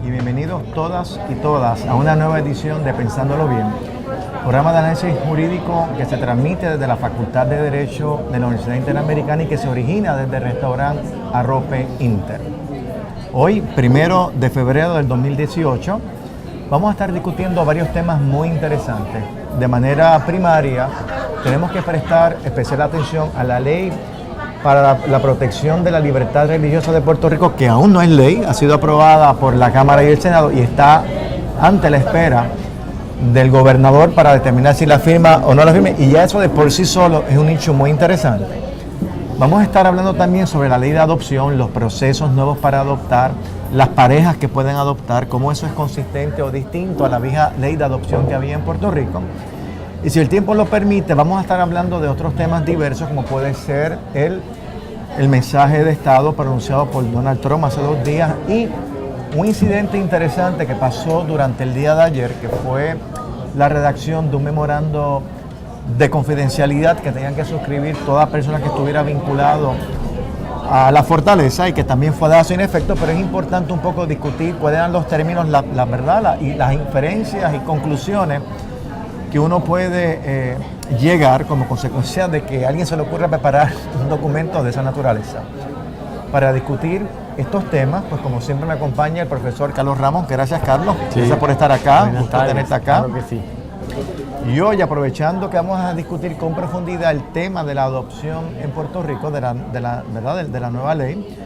y bienvenidos todas y todas a una nueva edición de Pensándolo Bien, programa de análisis jurídico que se transmite desde la Facultad de Derecho de la Universidad Interamericana y que se origina desde el restaurante Arrope Inter. Hoy, 1 de febrero del 2018, vamos a estar discutiendo varios temas muy interesantes. De manera primaria, tenemos que prestar especial atención a la ley para la protección de la libertad religiosa de Puerto Rico, que aún no es ley, ha sido aprobada por la Cámara y el Senado y está ante la espera del gobernador para determinar si la firma o no la firma, y ya eso de por sí solo es un hecho muy interesante. Vamos a estar hablando también sobre la ley de adopción, los procesos nuevos para adoptar, las parejas que pueden adoptar, cómo eso es consistente o distinto a la vieja ley de adopción que había en Puerto Rico. Y si el tiempo lo permite, vamos a estar hablando de otros temas diversos, como puede ser el mensaje de Estado pronunciado por Donald Trump hace 2 días y un incidente interesante que pasó durante el día de ayer, que fue la redacción de un memorando de confidencialidad que tenían que suscribir toda persona que estuviera vinculado a la fortaleza y que también fue dado sin efecto, pero es importante un poco discutir cuáles eran los términos, la verdad y las inferencias y conclusiones que uno puede llegar como consecuencia de que a alguien se le ocurra preparar un documento de esa naturaleza. Para discutir estos temas, pues como siempre me acompaña el profesor Carlos Ramos. Gracias, Carlos. Sí. Gracias por estar acá, gusto tenerte acá. Claro que sí. Y hoy, aprovechando que vamos a discutir con profundidad el tema de la adopción en Puerto Rico, de la nueva ley,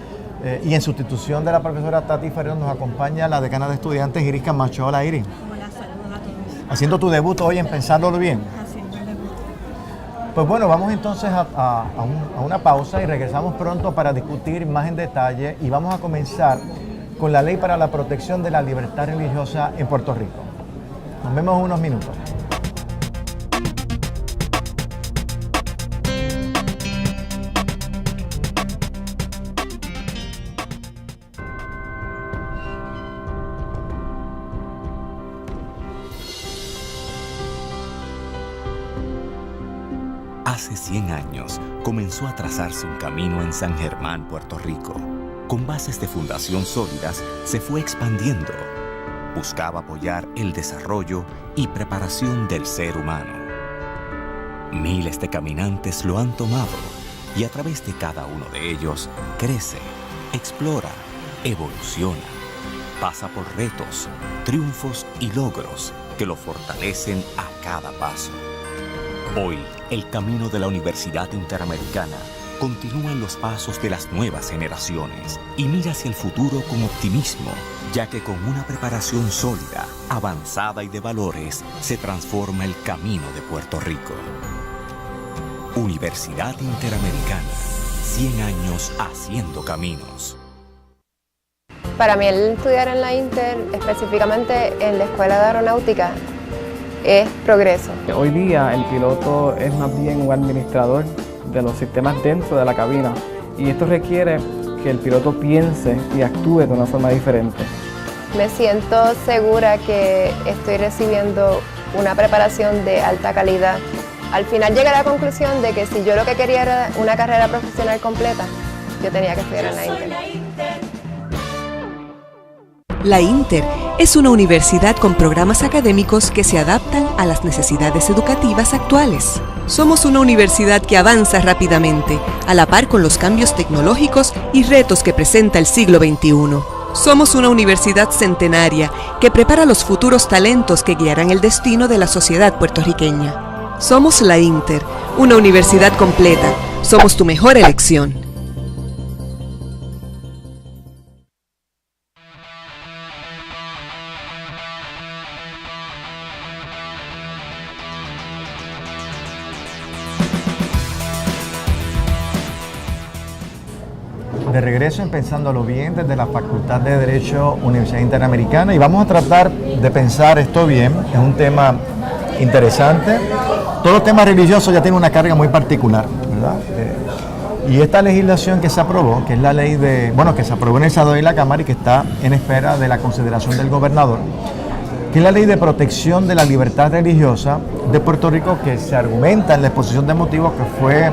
y en sustitución de la profesora Tati Ferrer nos acompaña la decana de estudiantes, Iris Camacho. Hola, Iris. Hola, saludos a todos. Haciendo tu debut hoy en Pensándolo Bien. Haciendo el debut. Pues bueno, vamos entonces a una pausa y regresamos pronto para discutir más en detalle y vamos a comenzar con la ley para la protección de la libertad religiosa en Puerto Rico. Nos vemos en unos minutos. Hace 100 años comenzó a trazarse un camino en San Germán, Puerto Rico. Con bases de fundación sólidas, se fue expandiendo. Buscaba apoyar el desarrollo y preparación del ser humano. Miles de caminantes lo han tomado y a través de cada uno de ellos crece, explora, evoluciona. Pasa por retos, triunfos y logros que lo fortalecen a cada paso. Hoy, el camino de la Universidad Interamericana continúa en los pasos de las nuevas generaciones y mira hacia el futuro con optimismo, ya que con una preparación sólida, avanzada y de valores, se transforma el camino de Puerto Rico. Universidad Interamericana, 100 años haciendo caminos. Para mí el estudiar en la Inter, específicamente en la Escuela de Aeronáutica, es progreso. Hoy día el piloto es más bien un administrador de los sistemas dentro de la cabina y esto requiere que el piloto piense y actúe de una forma diferente. Me siento segura que estoy recibiendo una preparación de alta calidad. Al final llegué a la conclusión de que si yo lo que quería era una carrera profesional completa, yo tenía que estudiar en la Inter. La Inter es una universidad con programas académicos que se adaptan a las necesidades educativas actuales. Somos una universidad que avanza rápidamente, a la par con los cambios tecnológicos y retos que presenta el siglo XXI. Somos una universidad centenaria que prepara los futuros talentos que guiarán el destino de la sociedad puertorriqueña. Somos la Inter, una universidad completa. Somos tu mejor elección. De regreso en Pensándolo Bien desde la Facultad de Derecho Universidad Interamericana y vamos a tratar de pensar esto bien. Es un tema interesante. Todos los temas religiosos ya tienen una carga muy particular, ¿verdad? Y esta legislación que se aprobó, que es la ley que se aprobó en el Senado y en la Cámara y que está en espera de la consideración del gobernador, que es la ley de protección de la libertad religiosa de Puerto Rico, que se argumenta en la exposición de motivos que fue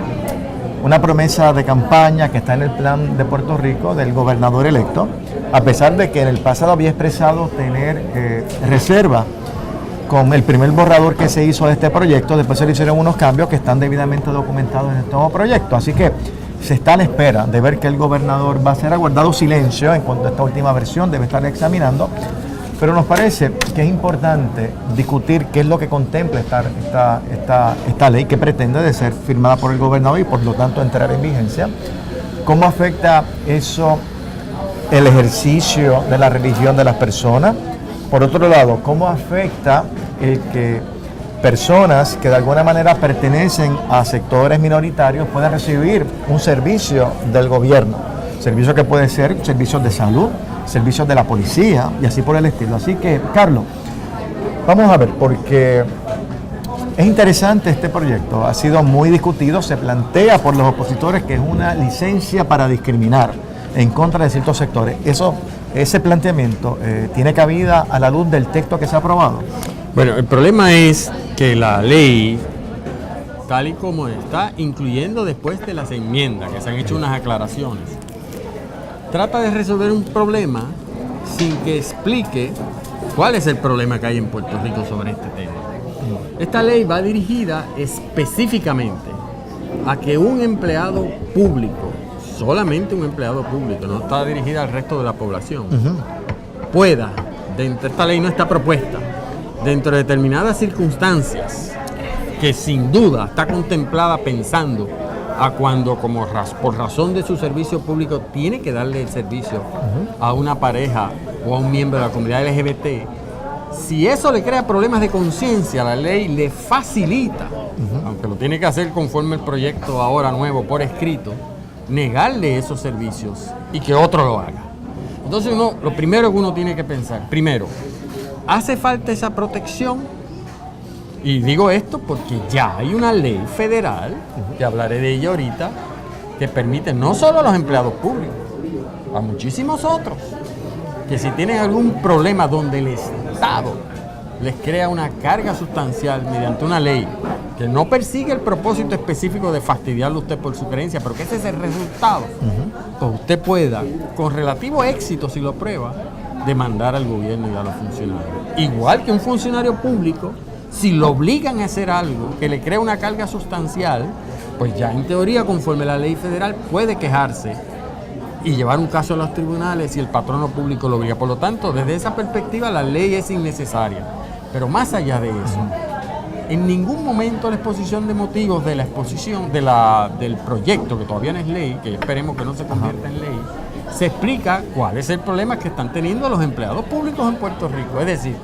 una promesa de campaña que está en el plan de Puerto Rico del gobernador electo, a pesar de que en el pasado había expresado tener reserva con el primer borrador que se hizo de este proyecto. Después se le hicieron unos cambios que están debidamente documentados en el nuevo proyecto. Así que se está a la espera de ver que el gobernador va a ser aguardado silencio en cuanto a esta última versión, debe estar examinando. Pero nos parece que es importante discutir qué es lo que contempla esta ley que pretende de ser firmada por el gobernador y por lo tanto entrar en vigencia. ¿Cómo afecta eso el ejercicio de la religión de las personas? Por otro lado, ¿cómo afecta el que personas que de alguna manera pertenecen a sectores minoritarios puedan recibir un servicio del gobierno? Servicio que puede ser servicios de salud, servicios de la policía y así por el estilo. Así que, Carlos, vamos a ver, porque es interesante este proyecto, ha sido muy discutido, se plantea por los opositores que es una licencia para discriminar en contra de ciertos sectores. Ese planteamiento tiene cabida a la luz del texto que se ha aprobado. Bueno, el problema es que la ley, tal y como está, incluyendo después de las enmiendas, que se han hecho unas aclaraciones, trata de resolver un problema sin que explique cuál es el problema que hay en Puerto Rico sobre este tema. Esta ley va dirigida específicamente a que un empleado público, solamente un empleado público, no está dirigida al resto de la población, pueda, esta ley no está propuesta, dentro de determinadas circunstancias, que sin duda está contemplada pensando a cuando, por razón de su servicio público, tiene que darle el servicio a una pareja o a un miembro de la comunidad LGBT. Si eso le crea problemas de conciencia, la ley le facilita, aunque lo tiene que hacer conforme el proyecto ahora nuevo por escrito, negarle esos servicios y que otro lo haga. Entonces lo primero que uno tiene que pensar, primero, ¿hace falta esa protección? Y digo esto porque ya hay una ley federal, que hablaré de ella ahorita, que permite no solo a los empleados públicos, a muchísimos otros, que si tienen algún problema donde el Estado les crea una carga sustancial mediante una ley que no persigue el propósito específico de fastidiarle a usted por su creencia, pero que ese es el resultado, pues usted pueda, con relativo éxito si lo prueba, demandar al gobierno y a los funcionarios. Igual que un funcionario público, si lo obligan a hacer algo que le crea una carga sustancial, pues ya en teoría, conforme la ley federal, puede quejarse y llevar un caso a los tribunales si el patrono público lo obliga. Por lo tanto, desde esa perspectiva, la ley es innecesaria. Pero más allá de eso, en ningún momento la exposición de motivos de la exposición del proyecto, que todavía no es ley, que esperemos que no se convierta en ley, se explica cuál es el problema que están teniendo los empleados públicos en Puerto Rico. Es decir,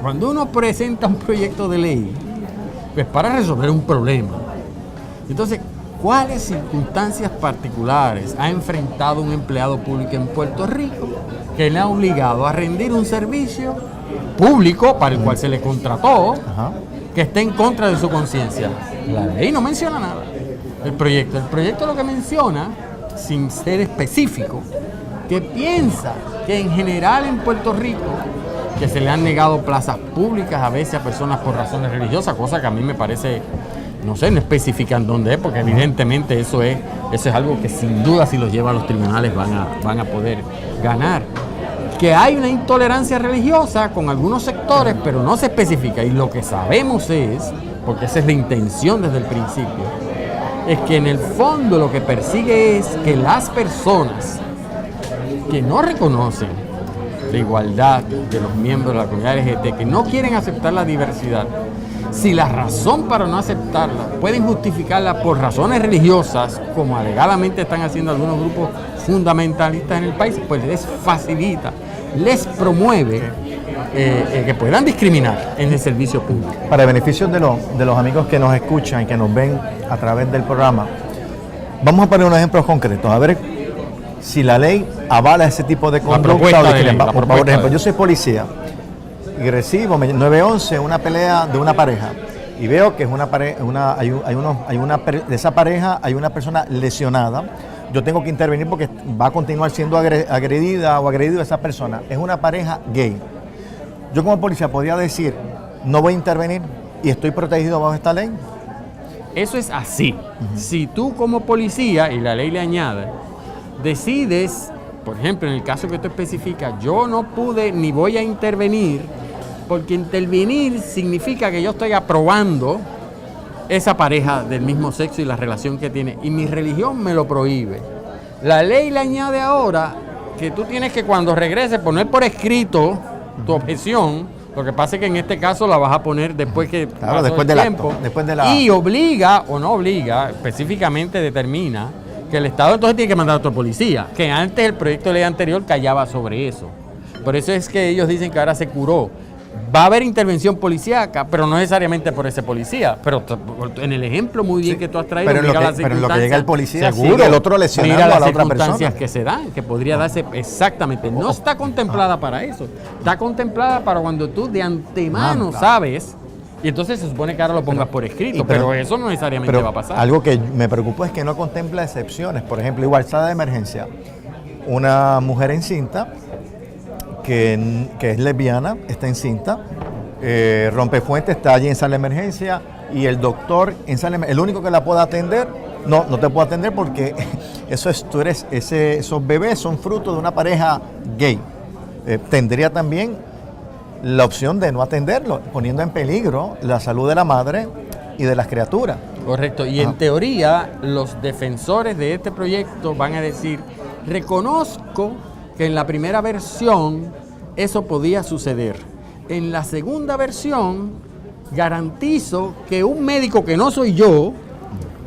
cuando uno presenta un proyecto de ley, pues para resolver un problema. Entonces, ¿cuáles circunstancias particulares ha enfrentado un empleado público en Puerto Rico que le ha obligado a rendir un servicio público para el cual se le contrató, que esté en contra de su conciencia? La ley no menciona nada. El proyecto lo que menciona, sin ser específico, que piensa que en general en Puerto Rico, que se le han negado plazas públicas a veces a personas por razones religiosas, cosa que a mí me parece, no sé, no especifican dónde es, porque evidentemente eso es algo que sin duda si los lleva a los tribunales van a poder ganar. Que hay una intolerancia religiosa con algunos sectores, pero no se especifica. Y lo que sabemos es, porque esa es la intención desde el principio, es que en el fondo lo que persigue es que las personas que no reconocen la igualdad de los miembros de la comunidad LGBT, que no quieren aceptar la diversidad, si la razón para no aceptarla pueden justificarla por razones religiosas, como alegadamente están haciendo algunos grupos fundamentalistas en el país, pues les facilita, les promueve que puedan discriminar en el servicio público. Para el beneficio de los amigos que nos escuchan y que nos ven a través del programa, vamos a poner unos ejemplos concretos, a ver si la ley avala ese tipo de conducta. Por ejemplo, yo soy policía y recibo 911 una pelea de una pareja y veo que es de esa pareja hay una persona lesionada. Yo tengo que intervenir porque va a continuar siendo agredida o agredido esa persona. Es una pareja gay. Yo como policía podría decir, no voy a intervenir y estoy protegido bajo esta ley. eso es así. Si tú como policía, y la ley le añade, decides, por ejemplo, en el caso que tú especificas, yo no pude ni voy a intervenir, porque intervenir significa que yo estoy aprobando esa pareja del mismo sexo y la relación que tiene, y mi religión me lo prohíbe. La ley le añade ahora que tú tienes que, cuando regreses, poner por escrito tu objeción. Lo que pasa es que en este caso la vas a poner después que claro, después del tiempo, acto, después de la... y obliga o no obliga, específicamente determina que el Estado entonces tiene que mandar a otro policía, que antes el proyecto de ley anterior callaba sobre eso. Por eso es que ellos dicen que ahora se curó. Va a haber intervención policíaca, pero no necesariamente por ese policía. Pero en el ejemplo muy bien que tú has traído, pero mira las pero en lo que llega el policía, seguro, sigue el otro lesionando mira a la las otra persona. circunstancias que se dan, que podría darse exactamente. No está contemplada para eso. Está contemplada para cuando tú de antemano sabes, y entonces se supone que ahora lo pongas por escrito, pero eso no necesariamente va a pasar. Algo que me preocupa es que no contempla excepciones. Por ejemplo, igual sala de emergencia, una mujer encinta, que es lesbiana, está encinta, rompefuente está allí en sala de emergencia, y el doctor en sala de emergencia, el único que la puede atender, no te puedo atender porque esos bebés son fruto de una pareja gay. Tendría también la opción de no atenderlo, poniendo en peligro la salud de la madre y de las criaturas. Correcto, y en teoría los defensores de este proyecto van a decir, reconozco que en la primera versión eso podía suceder. En la segunda versión garantizo que un médico que no soy yo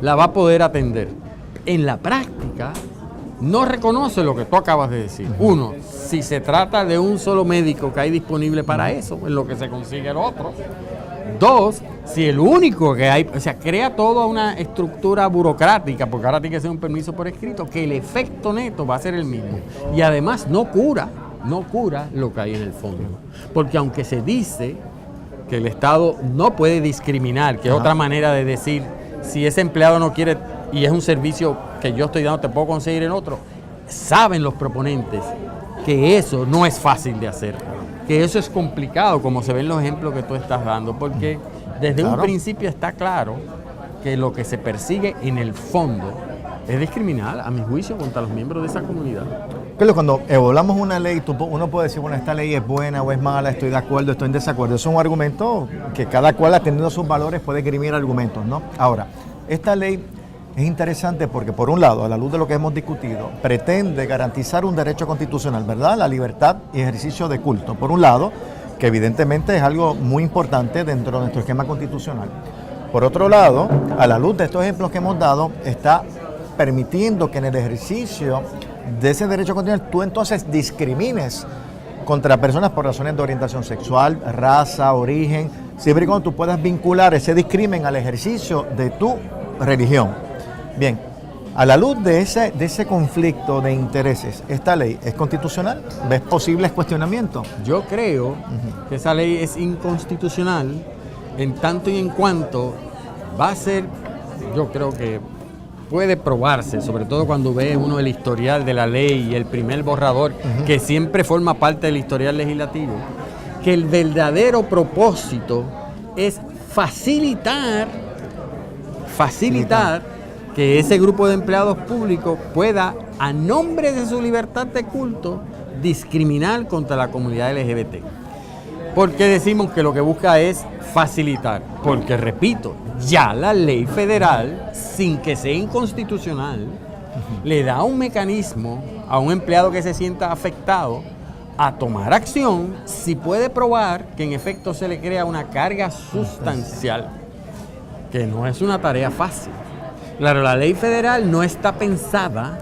la va a poder atender. En la práctica no reconoce lo que tú acabas de decir. Uno, si se trata de un solo médico que hay disponible para eso, en lo que se consigue el otro. Dos, si el único que hay, o sea, crea toda una estructura burocrática, porque ahora tiene que ser un permiso por escrito, que el efecto neto va a ser el mismo. Y además no cura lo que hay en el fondo. Porque aunque se dice que el Estado no puede discriminar, que es otra manera de decir, si ese empleado no quiere y es un servicio que yo estoy dando, te puedo conseguir en otro, saben los proponentes que eso no es fácil de hacer, que eso es complicado, como se ven los ejemplos que tú estás dando, porque desde un principio está claro que lo que se persigue en el fondo es discriminar, a mi juicio, contra los miembros de esa comunidad. Pero cuando evaluamos una ley, uno puede decir, bueno, esta ley es buena o es mala, estoy de acuerdo, estoy en desacuerdo. Eso es un argumento que cada cual, atendiendo sus valores, puede esgrimir argumentos, ¿no? Ahora, esta ley es interesante porque, por un lado, a la luz de lo que hemos discutido, pretende garantizar un derecho constitucional, ¿verdad? La libertad y ejercicio de culto, por un lado, que evidentemente es algo muy importante dentro de nuestro esquema constitucional. Por otro lado, a la luz de estos ejemplos que hemos dado, está permitiendo que en el ejercicio de ese derecho constitucional tú entonces discrimines contra personas por razones de orientación sexual, raza, origen, siempre y cuando tú puedas vincular ese discrimen al ejercicio de tu religión. Bien, a la luz de ese conflicto de intereses, ¿esta ley es constitucional? ¿Ves posibles cuestionamientos? Yo creo que esa ley es inconstitucional en tanto y en cuanto va a ser, yo creo que puede probarse, sobre todo cuando ve uno el historial de la ley y el primer borrador, que siempre forma parte del historial legislativo, que el verdadero propósito es facilitar que ese grupo de empleados públicos pueda, a nombre de su libertad de culto, discriminar contra la comunidad LGBT. ¿Por qué decimos que lo que busca es facilitar? Porque, repito, ya la ley federal, sin que sea inconstitucional, le da un mecanismo a un empleado que se sienta afectado a tomar acción si puede probar que en efecto se le crea una carga sustancial, que no es una tarea fácil. Claro, la ley federal no está pensada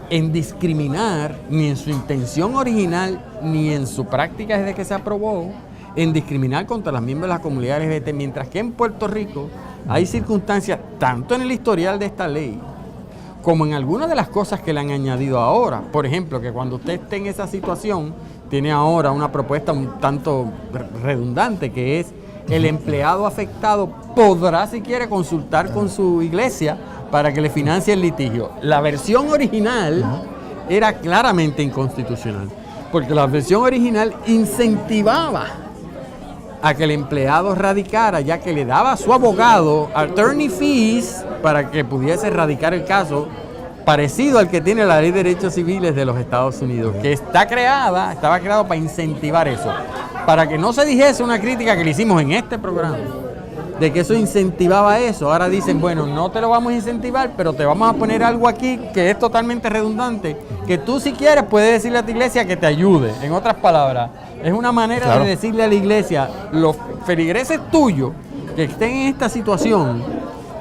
en discriminar, ni en su intención original, ni en su práctica desde que se aprobó, en discriminar contra los miembros de la comunidad LGBT, mientras que en Puerto Rico hay circunstancias, tanto en el historial de esta ley, como en algunas de las cosas que le han añadido ahora. Por ejemplo, que cuando usted esté en esa situación, tiene ahora una propuesta un tanto redundante, que es el empleado afectado podrá, si quiere, consultar con su iglesia para que le financie el litigio. La versión original era claramente inconstitucional, porque la versión original incentivaba a que el empleado radicara, ya que le daba a su abogado attorney fees para que pudiese radicar el caso, parecido al que tiene la Ley de Derechos Civiles de los Estados Unidos, que estaba creado para incentivar eso, para que no se dijese una crítica que le hicimos en este programa, de que eso incentivaba eso. Ahora dicen, bueno, no te lo vamos a incentivar, pero te vamos a poner algo aquí que es totalmente redundante, que tú si quieres puedes decirle a tu iglesia que te ayude. En otras palabras, es una manera de decirle a la iglesia, los feligreses tuyos que estén en esta situación,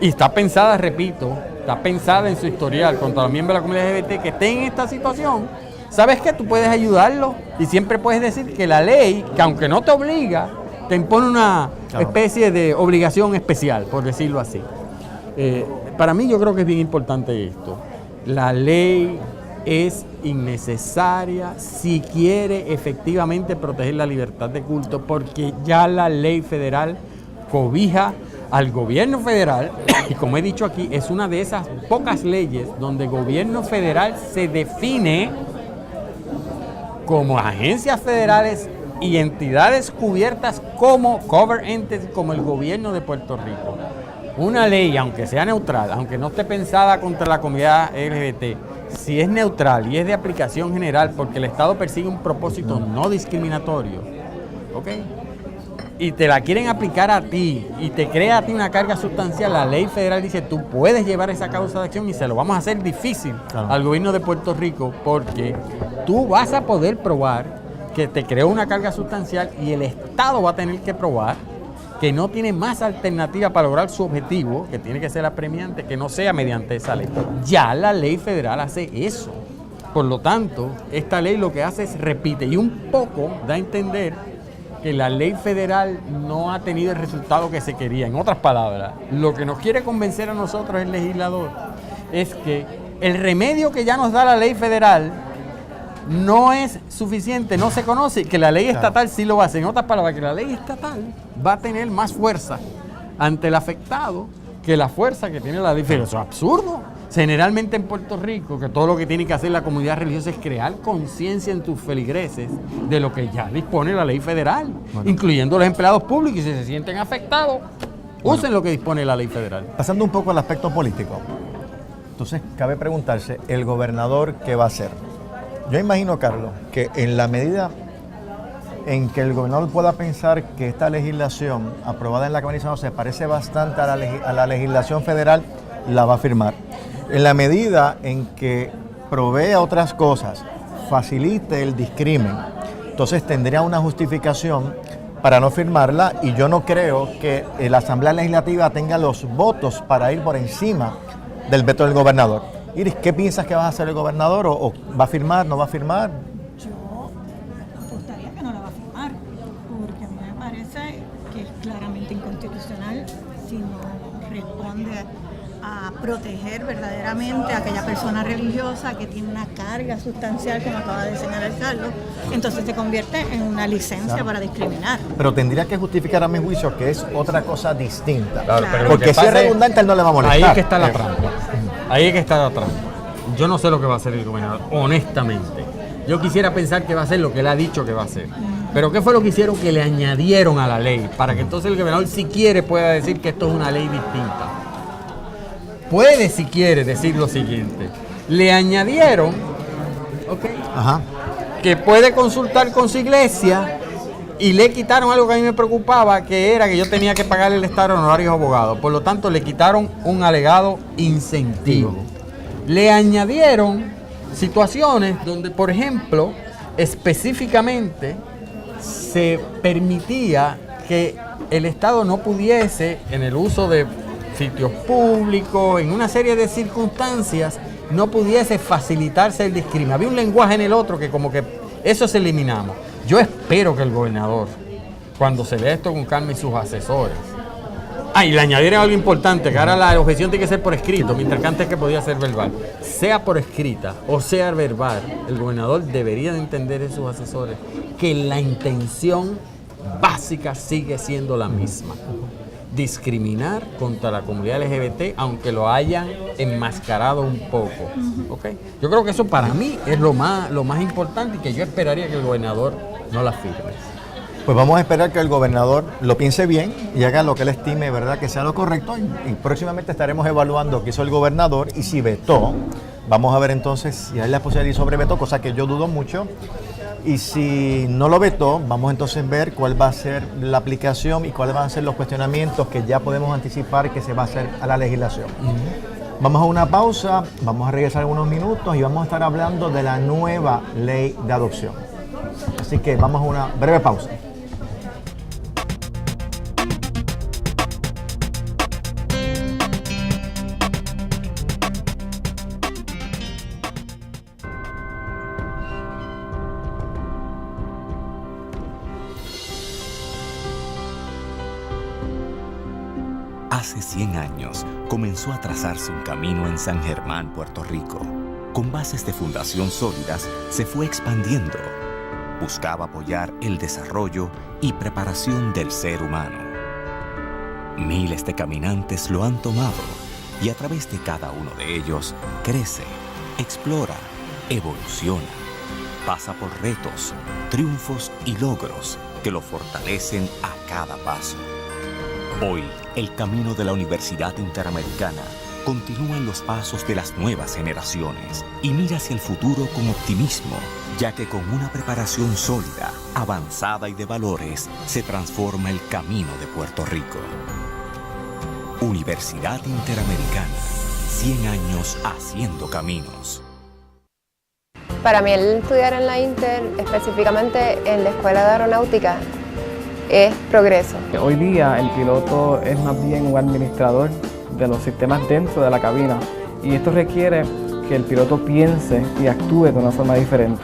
y está pensada, repito, está pensada en su historial contra los miembros de la comunidad LGBT que estén en esta situación, ¿sabes qué? Tú puedes ayudarlos y siempre puedes decir que la ley, que aunque no te obliga, te impone una especie de obligación especial, por decirlo así. Para mí yo creo que es bien importante esto. La ley es innecesaria si quiere efectivamente proteger la libertad de culto, porque ya la ley federal cobija al gobierno federal, y como he dicho aquí, es una de esas pocas leyes donde el gobierno federal se define como agencias federales y entidades cubiertas como cover entities, como el gobierno de Puerto Rico. Una ley, aunque sea neutral, aunque no esté pensada contra la comunidad LGBT, si es neutral y es de aplicación general porque el Estado persigue un propósito no discriminatorio, ¿ok?, y te la quieren aplicar a ti y te crea a ti una carga sustancial, la ley federal dice tú puedes llevar esa causa de acción y se lo vamos a hacer difícil al gobierno de Puerto Rico, porque tú vas a poder probar que te creó una carga sustancial y el Estado va a tener que probar que no tiene más alternativa para lograr su objetivo, que tiene que ser apremiante, que no sea mediante esa ley. Ya la ley federal hace eso. Por lo tanto, esta ley lo que hace es repite y un poco da a entender que la ley federal no ha tenido el resultado que se quería. En otras palabras, lo que nos quiere convencer a nosotros el legislador es que el remedio que ya nos da la ley federal no es suficiente, no se conoce, que la ley estatal sí lo va a hacer. En otras palabras, que la ley estatal va a tener más fuerza ante el afectado que la fuerza que tiene la ley federal. Eso es absurdo. Generalmente en Puerto Rico, que todo lo que tiene que hacer la comunidad religiosa es crear conciencia en tus feligreses de lo que ya dispone la ley federal, incluyendo los empleados públicos, y si se sienten afectados, usen lo que dispone la ley federal. Pasando un poco al aspecto político, entonces cabe preguntarse, ¿el gobernador qué va a hacer? Yo imagino, Carlos, que en la medida en que el gobernador pueda pensar que esta legislación aprobada en la Cámara de Diputados se parece bastante a la legislación federal, la va a firmar. En la medida en que provea otras cosas, facilite el discrimen, entonces tendría una justificación para no firmarla, y yo no creo que la Asamblea Legislativa tenga los votos para ir por encima del veto del gobernador. Iris, ¿qué piensas que va a hacer el gobernador? ¿O va a firmar, no va a firmar? Yo apostaría que no la va a firmar, porque a mí me parece que es claramente inconstitucional si no responde a proteger verdaderamente a aquella persona religiosa que tiene una carga sustancial, como acaba de señalar Carlos, entonces se convierte en una licencia para discriminar. Pero tendría que justificar a mi juicio que es otra cosa distinta. Claro, pero porque si es redundante, él no le va a molestar. Ahí es que está la trampa. Ahí es que está la trampa. Yo no sé lo que va a hacer el gobernador, honestamente. Yo quisiera pensar que va a hacer lo que él ha dicho que va a hacer. Pero ¿qué fue lo que hicieron? Que le añadieron a la ley, para que entonces el gobernador, si quiere, pueda decir que esto es una ley distinta. Puede, si quiere, decir lo siguiente. Le añadieron, que puede consultar con su iglesia, y le quitaron algo que a mí me preocupaba, que era que yo tenía que pagarle el Estado honorarios a abogados. Por lo tanto, le quitaron un alegado incentivo. Le añadieron situaciones donde, por ejemplo, específicamente se permitía que el Estado no pudiese, en el uso de sitios públicos, en una serie de circunstancias, no pudiese facilitarse el discrimen. Había un lenguaje en el otro que como que eso se eliminamos. Yo espero que el gobernador, cuando se vea esto con calma y sus asesores, y le añadieron algo importante, que ahora la objeción tiene que ser por escrito, mientras que antes que podía ser verbal. Sea por escrita o sea verbal, el gobernador debería de entender en sus asesores que la intención básica sigue siendo la misma: discriminar contra la comunidad LGBT, aunque lo hayan enmascarado un poco. ¿Okay? Yo creo que eso para mí es lo más importante, y que yo esperaría que el gobernador no la firme. Pues vamos a esperar que el gobernador lo piense bien y haga lo que él estime, ¿verdad?, que sea lo correcto. Y próximamente estaremos evaluando qué hizo el gobernador y si vetó. Vamos a ver entonces si hay la posibilidad de sobre veto, cosa que yo dudo mucho. Y si no lo vetó, vamos entonces a ver cuál va a ser la aplicación y cuáles van a ser los cuestionamientos que ya podemos anticipar que se va a hacer a la legislación. Vamos a una pausa, vamos a regresar unos minutos y vamos a estar hablando de la nueva ley de adopción. Así que vamos a una breve pausa. Hace 100 años comenzó a trazarse un camino en San Germán, Puerto Rico. Con bases de fundación sólidas, se fue expandiendo. Buscaba apoyar el desarrollo y preparación del ser humano. Miles de caminantes lo han tomado y a través de cada uno de ellos crece, explora, evoluciona. Pasa por retos, triunfos y logros que lo fortalecen a cada paso. Hoy, el camino de la Universidad Interamericana continúa en los pasos de las nuevas generaciones y mira hacia el futuro con optimismo, ya que con una preparación sólida, avanzada y de valores, se transforma el camino de Puerto Rico. Universidad Interamericana, 100 años haciendo caminos. Para mí el estudiar en la Inter, específicamente en la Escuela de Aeronáutica, es progreso. Hoy día el piloto es más bien un administrador de los sistemas dentro de la cabina y esto requiere que el piloto piense y actúe de una forma diferente.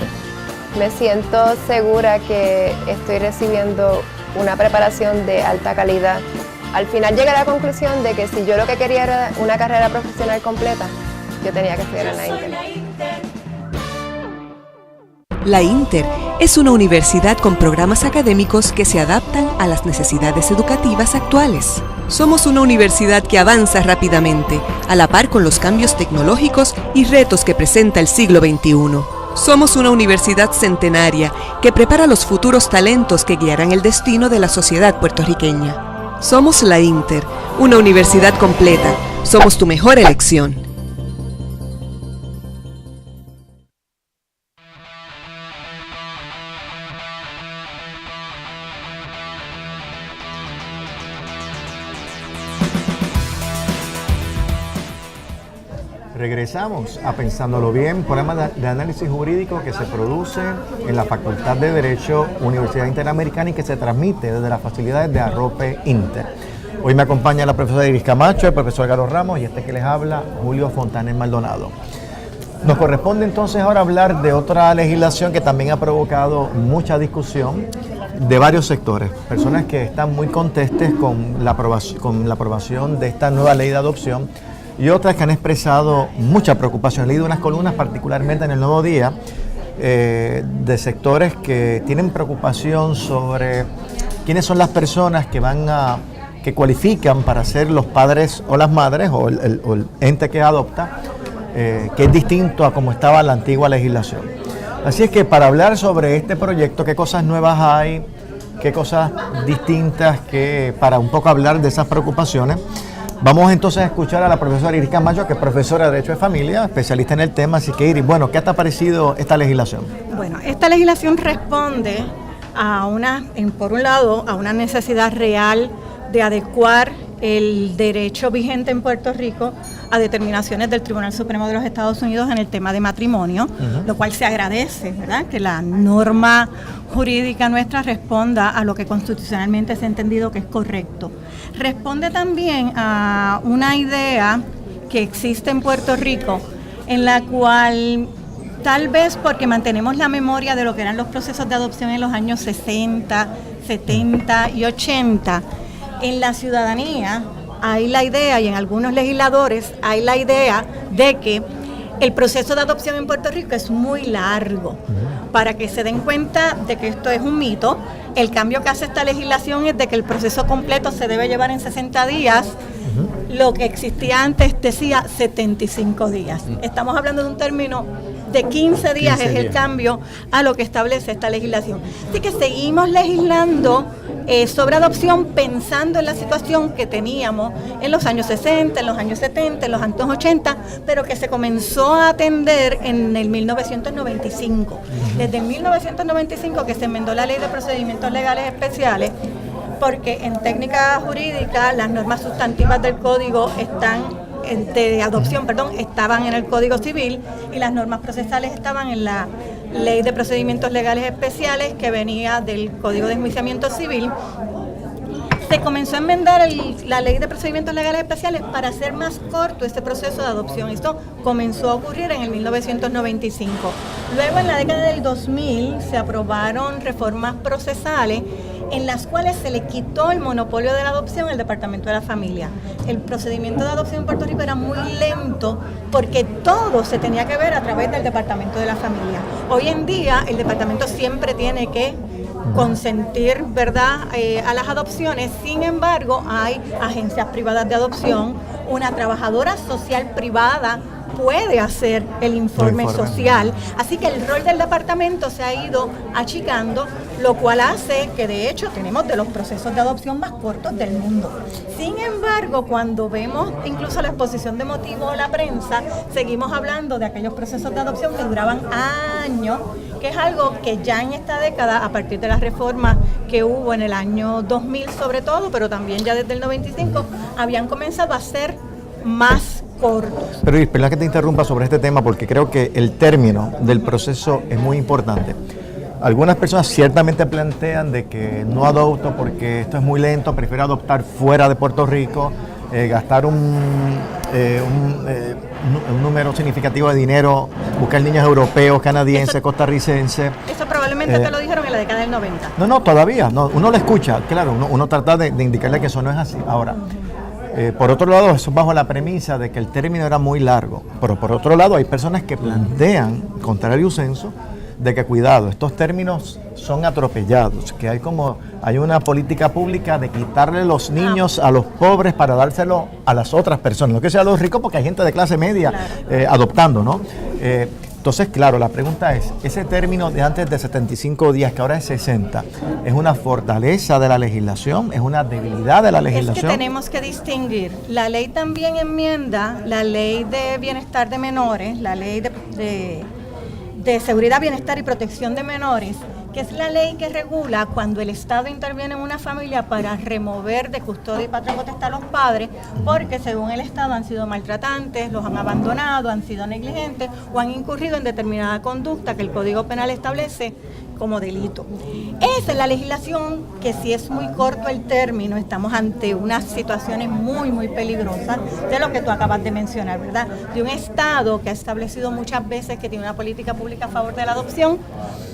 Me siento segura que estoy recibiendo una preparación de alta calidad. Al final llegué a la conclusión de que si yo lo que quería era una carrera profesional completa, yo tenía que estudiar en la Inter. La Inter es una universidad con programas académicos que se adaptan a las necesidades educativas actuales. Somos una universidad que avanza rápidamente, a la par con los cambios tecnológicos y retos que presenta el siglo XXI. Somos una universidad centenaria que prepara los futuros talentos que guiarán el destino de la sociedad puertorriqueña. Somos la Inter, una universidad completa. Somos tu mejor elección. Regresamos a Pensándolo Bien, programa de análisis jurídico que se produce en la Facultad de Derecho Universidad Interamericana y que se transmite desde las facilidades de Arrope Inter. Hoy me acompaña la profesora Iris Camacho, el profesor Garo Ramos y este que les habla, Julio Fontanes Maldonado. Nos corresponde entonces ahora hablar de otra legislación que también ha provocado mucha discusión de varios sectores. Personas que están muy contestes con la aprobación de esta nueva ley de adopción y otras que han expresado mucha preocupación. He leído unas columnas particularmente en el Nuevo Día de sectores que tienen preocupación sobre quiénes son las personas que cualifican para ser los padres o las madres o el ente que adopta, que es distinto a como estaba la antigua legislación. Así es que para hablar sobre este proyecto, qué cosas nuevas hay, qué cosas distintas, para un poco hablar de esas preocupaciones, vamos entonces a escuchar a la profesora Iris Camacho, que es profesora de Derecho de Familia, especialista en el tema. Así que Iris, bueno, ¿qué te ha parecido esta legislación? Bueno, esta legislación responde a por un lado, a una necesidad real de adecuar el derecho vigente en Puerto Rico a determinaciones del Tribunal Supremo de los Estados Unidos en el tema de matrimonio, lo cual se agradece, ¿verdad?, que la norma jurídica nuestra responda a lo que constitucionalmente se ha entendido que es correcto. Responde también a una idea que existe en Puerto Rico, en la cual tal vez porque mantenemos la memoria de lo que eran los procesos de adopción en los años 60, 70 y 80, en la ciudadanía hay la idea, y en algunos legisladores hay la idea de que el proceso de adopción en Puerto Rico es muy largo. Para que se den cuenta de que esto es un mito, el cambio que hace esta legislación es de que el proceso completo se debe llevar en 60 días, lo que existía antes decía 75 días. Estamos hablando de un término de 15 días 15 es el días. cambio a lo que establece esta legislación. Así que seguimos legislando sobre adopción pensando en la situación que teníamos en los años 60, en los años 70, en los años 80, pero que se comenzó a atender en el 1995. Desde el 1995 que se enmendó la Ley de Procedimientos Legales Especiales, porque en técnica jurídica las normas sustantivas del Código de adopción, estaban en el Código Civil y las normas procesales estaban en la Ley de Procedimientos Legales Especiales que venía del Código de Enjuiciamiento Civil. Se comenzó a enmendar la Ley de Procedimientos Legales Especiales para hacer más corto este proceso de adopción. Esto comenzó a ocurrir en el 1995. Luego, en la década del 2000, se aprobaron reformas procesales en las cuales se le quitó el monopolio de la adopción al Departamento de la Familia. El procedimiento de adopción en Puerto Rico era muy lento porque todo se tenía que ver a través del Departamento de la Familia. Hoy en día el departamento siempre tiene que consentir, ¿verdad?, a las adopciones. Sin embargo, hay agencias privadas de adopción, una trabajadora social privada puede hacer el informe social, así que el rol del departamento se ha ido achicando, lo cual hace que de hecho tenemos de los procesos de adopción más cortos del mundo. Sin embargo, cuando vemos incluso la exposición de motivos o la prensa, seguimos hablando de aquellos procesos de adopción que duraban años, que es algo que ya en esta década, a partir de las reformas que hubo en el año 2000 sobre todo, pero también ya desde el 95, habían comenzado a ser más cortos. Pero espera que te interrumpa sobre este tema porque creo que el término del proceso es muy importante. Algunas personas ciertamente plantean de que no adopto porque esto es muy lento, prefiero adoptar fuera de Puerto Rico, gastar un número significativo de dinero, buscar niños europeos, canadienses, costarricenses. Eso probablemente te lo dijeron en la década del 90. No, todavía, no, uno lo escucha, claro, uno trata de indicarle que eso no es así. Ahora, por otro lado, eso es bajo la premisa de que el término era muy largo, pero por otro lado hay personas que plantean, contrario censo, de que cuidado, estos términos son atropellados, que hay una política pública de quitarle los niños a los pobres para dárselo a las otras personas, no que sea a los ricos porque hay gente de clase media adoptando, ¿no? Entonces, claro, la pregunta es, ese término de antes de 75 días, que ahora es 60, ¿es una fortaleza de la legislación? ¿Es una debilidad de la legislación? Es que tenemos que distinguir. La ley también enmienda la Ley de Bienestar de Menores, la Ley de Seguridad, Bienestar y Protección de Menores, que es la ley que regula cuando el Estado interviene en una familia para remover de custodia y patria potestad a los padres, porque según el Estado han sido maltratantes, los han abandonado, han sido negligentes o han incurrido en determinada conducta que el Código Penal establece como delito. Esa es la legislación que, si es muy corto el término, estamos ante unas situaciones muy, muy peligrosas de lo que tú acabas de mencionar, ¿verdad? De un Estado que ha establecido muchas veces que tiene una política pública a favor de la adopción,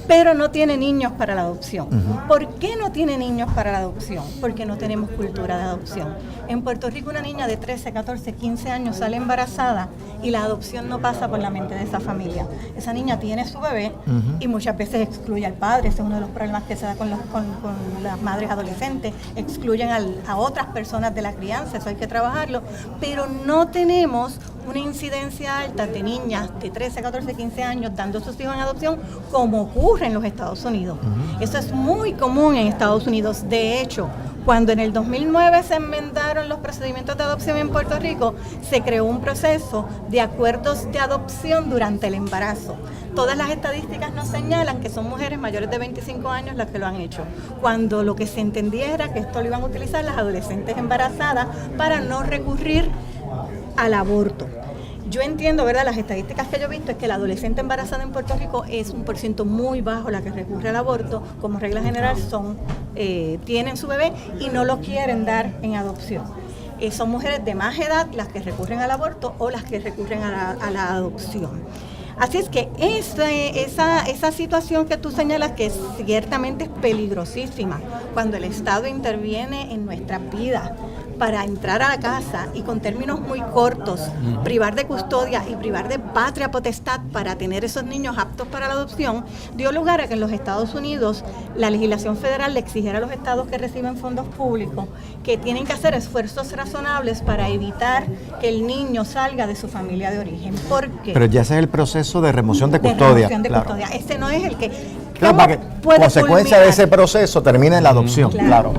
pero no tiene niños para la adopción. ¿Por qué no tiene niños para la adopción? Porque no tenemos cultura de adopción. En Puerto Rico una niña de 13, 14, 15 años sale embarazada y la adopción no pasa por la mente de esa familia. Esa niña tiene su bebé y muchas veces excluye al padre. Ese es uno de los problemas que se da con las madres adolescentes. Excluyen a otras personas de la crianza, eso hay que trabajarlo. Pero no tenemos una incidencia alta de niñas de 13, 14, 15 años dando sus hijos en adopción como ocurre en los Estados Unidos. Eso es muy común en Estados Unidos. De hecho, cuando en el 2009 se enmendaron los procedimientos de adopción en Puerto Rico, se creó un proceso de acuerdos de adopción durante el embarazo. Todas las estadísticas nos señalan que son mujeres mayores de 25 años las que lo han hecho, cuando lo que se entendía era que esto lo iban a utilizar las adolescentes embarazadas para no recurrir al aborto. Yo entiendo, ¿verdad? Las estadísticas que yo he visto es que la adolescente embarazada en Puerto Rico es un % muy bajo la que recurre al aborto. Como regla general tienen su bebé y no lo quieren dar en adopción. Son mujeres de más edad las que recurren al aborto o las que recurren a la adopción. Así es que esa situación que tú señalas, que ciertamente es peligrosísima cuando el Estado interviene en nuestras vidas para entrar a la casa y con términos muy cortos, privar de custodia y privar de patria potestad para tener esos niños aptos para la adopción, dio lugar a que en los Estados Unidos la legislación federal le exigiera a los estados que reciben fondos públicos que tienen que hacer esfuerzos razonables para evitar que el niño salga de su familia de origen. ¿Por qué? Pero ya ese es el proceso de remoción de custodia. Custodia. Ese no es el que... Claro, para que consecuencia de ese proceso termine en la adopción, claro.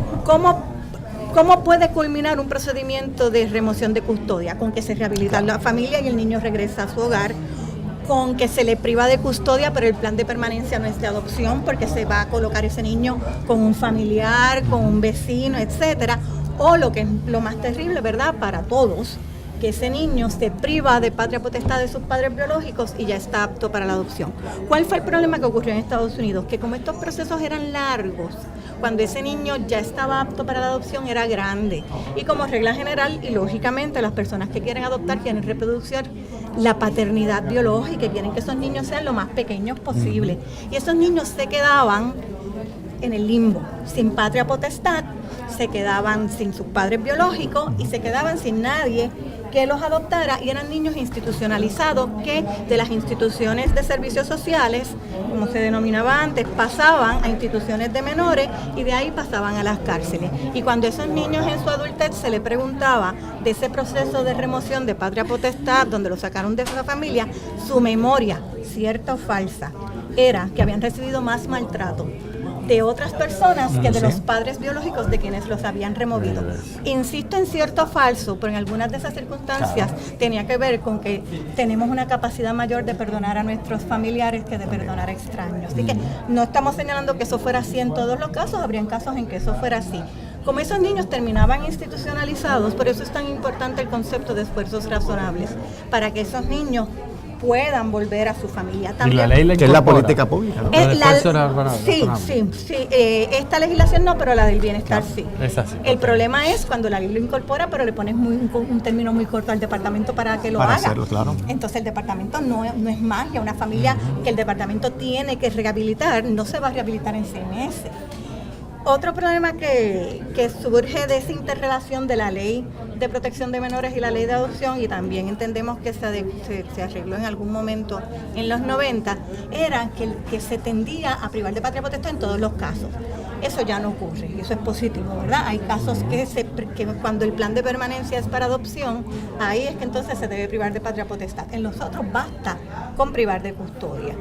¿Cómo puede culminar un procedimiento de remoción de custodia? Con que se rehabilita la familia y el niño regresa a su hogar, con que se le priva de custodia, pero el plan de permanencia no es de adopción porque se va a colocar ese niño con un familiar, con un vecino, etcétera, o lo que es lo más terrible, ¿verdad?, para todos, que ese niño se priva de patria potestad de sus padres biológicos y ya está apto para la adopción. ¿Cuál fue el problema que ocurrió en Estados Unidos? Que como estos procesos eran largos, cuando ese niño ya estaba apto para la adopción era grande. Y como regla general, y lógicamente, las personas que quieren adoptar quieren reproducir la paternidad biológica y quieren que esos niños sean lo más pequeños posible. Y esos niños se quedaban en el limbo, sin patria potestad, se quedaban sin sus padres biológicos y se quedaban sin nadie que los adoptara, y eran niños institucionalizados que de las instituciones de servicios sociales, como se denominaba antes, pasaban a instituciones de menores y de ahí pasaban a las cárceles. Y cuando esos niños en su adultez se les preguntaba de ese proceso de remoción de patria potestad, donde lo sacaron de su familia, su memoria, cierta o falsa, era que habían recibido más maltrato de otras personas que de los padres biológicos de quienes los habían removido. Insisto en cierto o falso, pero en algunas de esas circunstancias tenía que ver con que tenemos una capacidad mayor de perdonar a nuestros familiares que de perdonar a extraños. Así que no estamos señalando que eso fuera así en todos los casos, habrían casos en que eso fuera así. Como esos niños terminaban institucionalizados, por eso es tan importante el concepto de esfuerzos razonables, para que esos niños puedan volver a su familia. También, y la ley que es la política pública, ¿no? Sí. Esta legislación no, pero la del bienestar sí. Es así. El problema es cuando la ley lo incorpora, pero le pones un término muy corto al departamento para que lo haga. Hacerlo, claro. Entonces el departamento no es magia. Una familia que el departamento tiene que rehabilitar no se va a rehabilitar en 6 meses. Otro problema que surge de esa interrelación de la ley de protección de menores y la ley de adopción, y también entendemos que se arregló en algún momento en los 90, era que se tendía a privar de patria potestad en todos los casos. Eso ya no ocurre, y eso es positivo, ¿verdad? Hay casos que cuando el plan de permanencia es para adopción, ahí es que entonces se debe privar de patria potestad. En los otros basta con privar de custodia.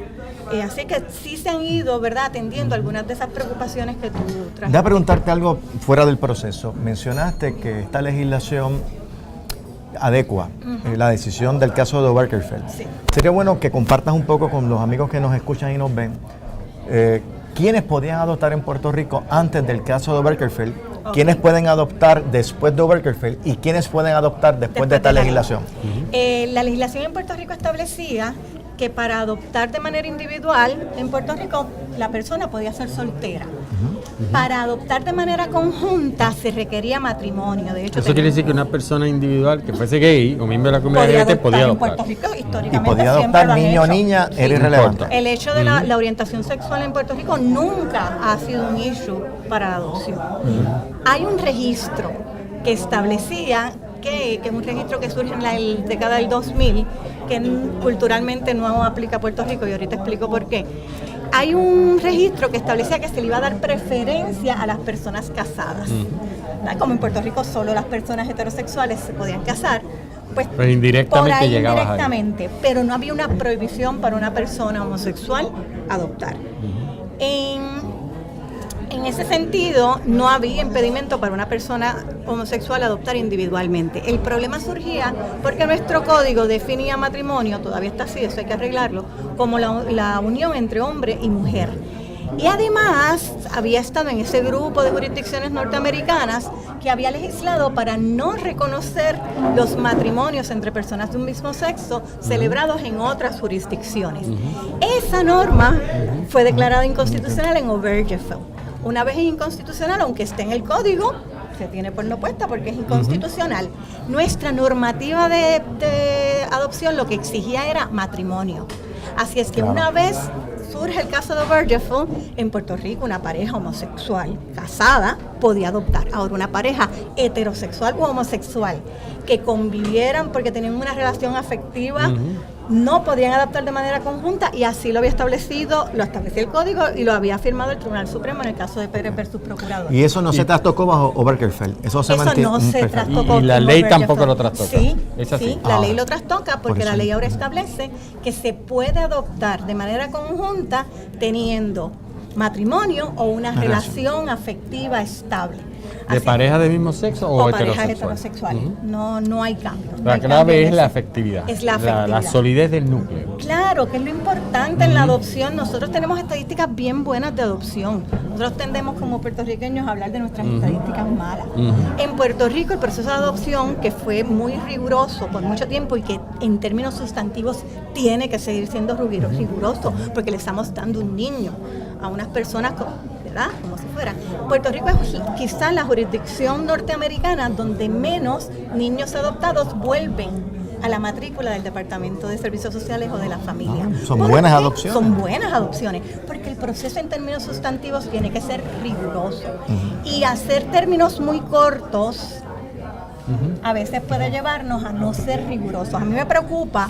Así que sí se han ido, ¿verdad?, atendiendo algunas de esas preocupaciones que tú trajiste. Déjame preguntarte algo fuera del proceso. Mencionaste que esta legislación adecua la decisión del caso de Obergefell. Sí. Sería bueno que compartas un poco con los amigos que nos escuchan y nos ven quiénes podían adoptar en Puerto Rico antes del caso de Obergefell, quiénes pueden adoptar después de Obergefell y quiénes pueden adoptar después de esta legislación. La legislación en Puerto Rico establecía que para adoptar de manera individual en Puerto Rico la persona podía ser soltera. Para adoptar de manera conjunta se requería matrimonio. De hecho, eso quiere decir que una persona individual que fuese gay o miembro de la comunidad LGBT podía adoptar. En Puerto Rico, históricamente, y podía adoptar niño o niña, era irrelevante. El hecho de la orientación sexual en Puerto Rico nunca ha sido un issue para la adopción. Hay un registro que establecía que es un registro que surge en la década del 2000, que culturalmente no aplica a Puerto Rico, y ahorita explico por qué. Hay un registro que establecía que se le iba a dar preferencia a las personas casadas. Como en Puerto Rico solo las personas heterosexuales se podían casar, pues indirectamente por ahí llegabas indirectamente, pero no había una prohibición para una persona homosexual adoptar. En ese sentido, no había impedimento para una persona homosexual adoptar individualmente. El problema surgía porque nuestro código definía matrimonio, todavía está así, eso hay que arreglarlo, como la unión entre hombre y mujer. Y además había estado en ese grupo de jurisdicciones norteamericanas que había legislado para no reconocer los matrimonios entre personas de un mismo sexo celebrados en otras jurisdicciones. Esa norma fue declarada inconstitucional en Obergefell. Una vez es inconstitucional, aunque esté en el código, se tiene por no puesta porque es inconstitucional. Nuestra normativa de adopción lo que exigía era matrimonio. Así es que una vez surge el caso de Obergefell, en Puerto Rico una pareja homosexual casada podía adoptar. Ahora una pareja heterosexual o homosexual que convivieran porque tenían una relación afectiva no podían adoptar de manera conjunta, y así lo establecía el Código y lo había firmado el Tribunal Supremo en el caso de Pérez versus Procurador. Y eso no se trastocó bajo Obergefell. Eso no se trastocó. Y la ley tampoco lo trastoca. Sí, ¿Es así? sí, la ley lo trastoca porque la ley ahora establece que se puede adoptar de manera conjunta teniendo matrimonio o una relación afectiva estable. ¿De pareja del mismo sexo o parejas heterosexual? heterosexuales. No hay cambio. La clave es la afectividad. Es la afectividad. La solidez del núcleo. Claro, que es lo importante en la adopción. Nosotros tenemos estadísticas bien buenas de adopción. Nosotros tendemos como puertorriqueños a hablar de nuestras estadísticas malas. En Puerto Rico el proceso de adopción, que fue muy riguroso por mucho tiempo y que en términos sustantivos tiene que seguir siendo riguroso, porque le estamos dando un niño a unas personas ¿verdad? Como si fuera. Puerto Rico es quizás la jurisdicción norteamericana donde menos niños adoptados vuelven a la matrícula del Departamento de Servicios Sociales o de la familia. Son buenas adopciones. Son buenas adopciones, porque el proceso en términos sustantivos tiene que ser riguroso. Y hacer términos muy cortos a veces puede llevarnos a no ser rigurosos. A mí me preocupa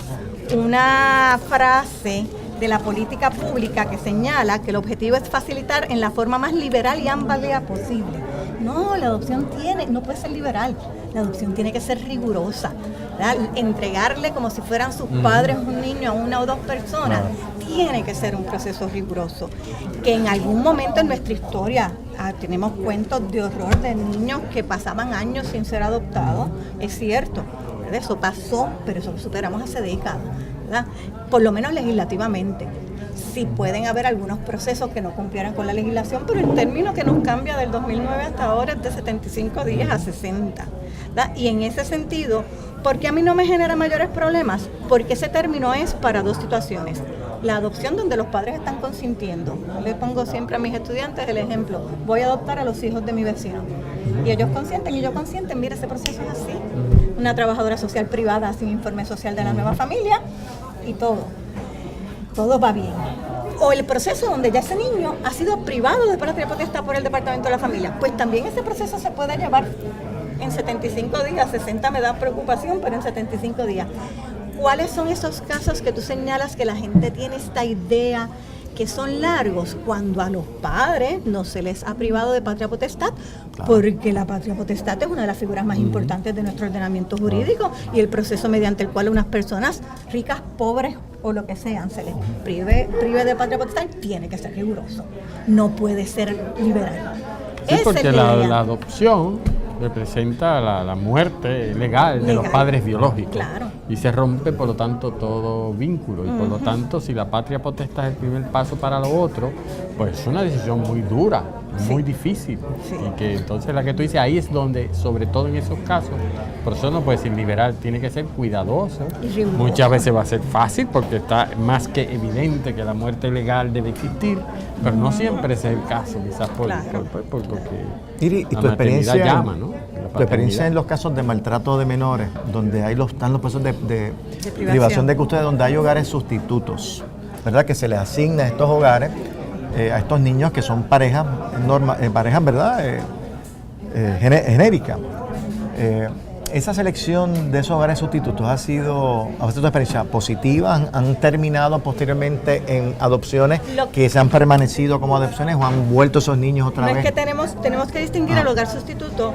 una frase de la política pública que señala que el objetivo es facilitar en la forma más liberal y amplia posible. No, la adopción no puede ser liberal, la adopción tiene que ser rigurosa, ¿verdad? Entregarle como si fueran sus padres un niño a una o dos personas, tiene que ser un proceso riguroso. Que en algún momento en nuestra historia tenemos cuentos de horror de niños que pasaban años sin ser adoptados, es cierto, ¿verdad? Eso pasó, pero eso lo superamos hace décadas. ¿verdad? Por lo menos legislativamente. Sí pueden haber algunos procesos que no cumplieran con la legislación, pero el término que nos cambia del 2009 hasta ahora es de 75 días a 60. ¿verdad? Y en ese sentido, ¿por qué a mí no me genera mayores problemas? Porque ese término es para dos situaciones. La adopción donde los padres están consintiendo. Yo le pongo siempre a mis estudiantes el ejemplo, voy a adoptar a los hijos de mi vecino. Y ellos consienten y yo consienten, mira, ese proceso es así. Una trabajadora social privada hace un informe social de la nueva familia y todo va bien. O el proceso donde ya ese niño ha sido privado de patria potestad por el Departamento de la Familia, pues también ese proceso se puede llevar en 75 días, 60 me da preocupación, pero en 75 días. ¿Cuáles son esos casos que tú señalas que la gente tiene esta idea que son largos cuando a los padres no se les ha privado de patria potestad? Claro. Porque la patria potestad es una de las figuras más importantes de nuestro ordenamiento jurídico y el proceso mediante el cual unas personas ricas, pobres o lo que sean, se les prive de patria potestad, tiene que ser riguroso. No puede ser liberal. Sí, porque la adopción representa la muerte legal de los padres biológicos. Claro. Y se rompe, por lo tanto, todo vínculo. Y por lo tanto, si la patria potestad es el primer paso para lo otro, pues es una decisión muy dura, muy difícil. Sí. Y que entonces la que tú dices, ahí es donde, sobre todo en esos casos, por eso no puede ser liberal, tiene que ser cuidadoso. Muchas veces va a ser fácil porque está más que evidente que la muerte legal debe existir, pero no siempre ese es el caso, quizás porque ¿Y tu experiencia llama, ¿no? Tu experiencia en los casos de maltrato de menores, donde están los procesos de privación de custodia, donde hay hogares sustitutos, ¿verdad? Que se les asigna a estos hogares, a estos niños que son parejas, ¿verdad? Genéricas. Esa selección de esos hogares sustitutos ha sido una experiencia positiva. ¿Han terminado posteriormente en adopciones que se han permanecido como adopciones o han vuelto esos niños otra vez? No, es que tenemos que distinguir el hogar sustituto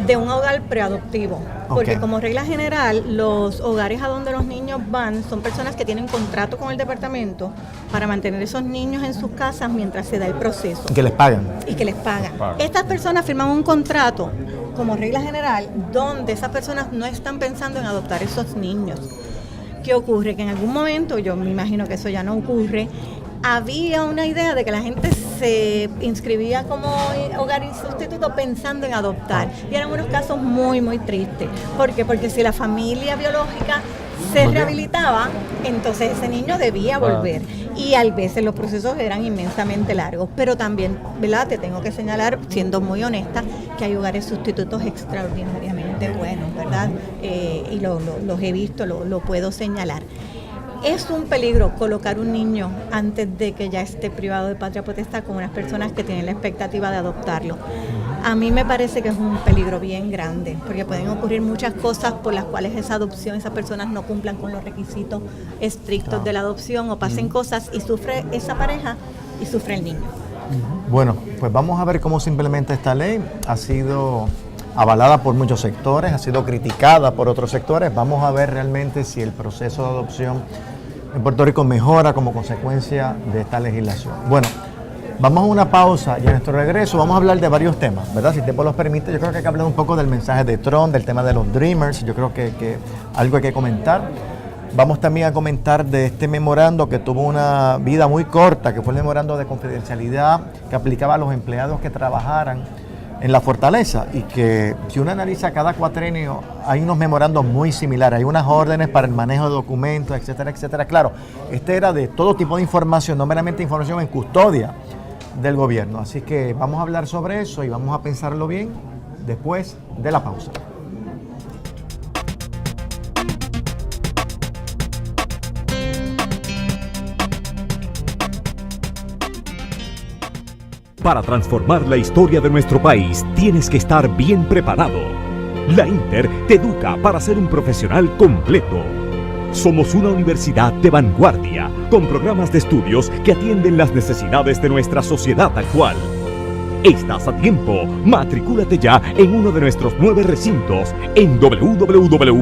de un hogar preadoptivo, porque como regla general los hogares a donde los niños van son personas que tienen contrato con el departamento para mantener esos niños en sus casas mientras se da el proceso. Y que les pagan. Estas personas firman un contrato como regla general donde esas personas no están pensando en adoptar esos niños. ¿Qué ocurre? Que en algún momento, yo me imagino que eso ya no ocurre, había una idea de que la gente se inscribía como hogar sustituto pensando en adoptar. Y eran unos casos muy, muy tristes. ¿Por qué? Porque si la familia biológica se rehabilitaba, entonces ese niño debía volver. Y a veces los procesos eran inmensamente largos. Pero también, ¿verdad? Te tengo que señalar, siendo muy honesta, que hay hogares sustitutos extraordinariamente buenos, ¿verdad? Y los he visto, lo puedo señalar. Es un peligro colocar un niño antes de que ya esté privado de patria potestad con unas personas que tienen la expectativa de adoptarlo. A mí me parece que es un peligro bien grande, porque pueden ocurrir muchas cosas por las cuales esa adopción, esas personas no cumplan con los requisitos estrictos de la adopción o pasen cosas y sufre esa pareja y sufre el niño. Bueno, pues vamos a ver cómo se implementa esta ley. Ha sido avalada por muchos sectores, ha sido criticada por otros sectores. Vamos a ver realmente si el proceso de adopción en Puerto Rico mejora como consecuencia de esta legislación. Bueno, vamos a una pausa y a nuestro regreso vamos a hablar de varios temas, ¿verdad? Si el tiempo los permite, yo creo que hay que hablar un poco del mensaje de Trump, del tema de los Dreamers, yo creo que algo hay que comentar. Vamos también a comentar de este memorando que tuvo una vida muy corta, que fue el memorando de confidencialidad que aplicaba a los empleados que trabajaran en la fortaleza, y que si uno analiza cada cuatrenio hay unos memorandos muy similares, hay unas órdenes para el manejo de documentos, etcétera, etcétera. Claro, este era de todo tipo de información, no meramente información en custodia del gobierno. Así que vamos a hablar sobre eso y vamos a pensarlo bien después de la pausa. Para transformar la historia de nuestro país, tienes que estar bien preparado. La Inter te educa para ser un profesional completo. Somos una universidad de vanguardia, con programas de estudios que atienden las necesidades de nuestra sociedad actual. Estás a tiempo. Matricúlate ya en uno de nuestros 9 recintos en www.inter.edu.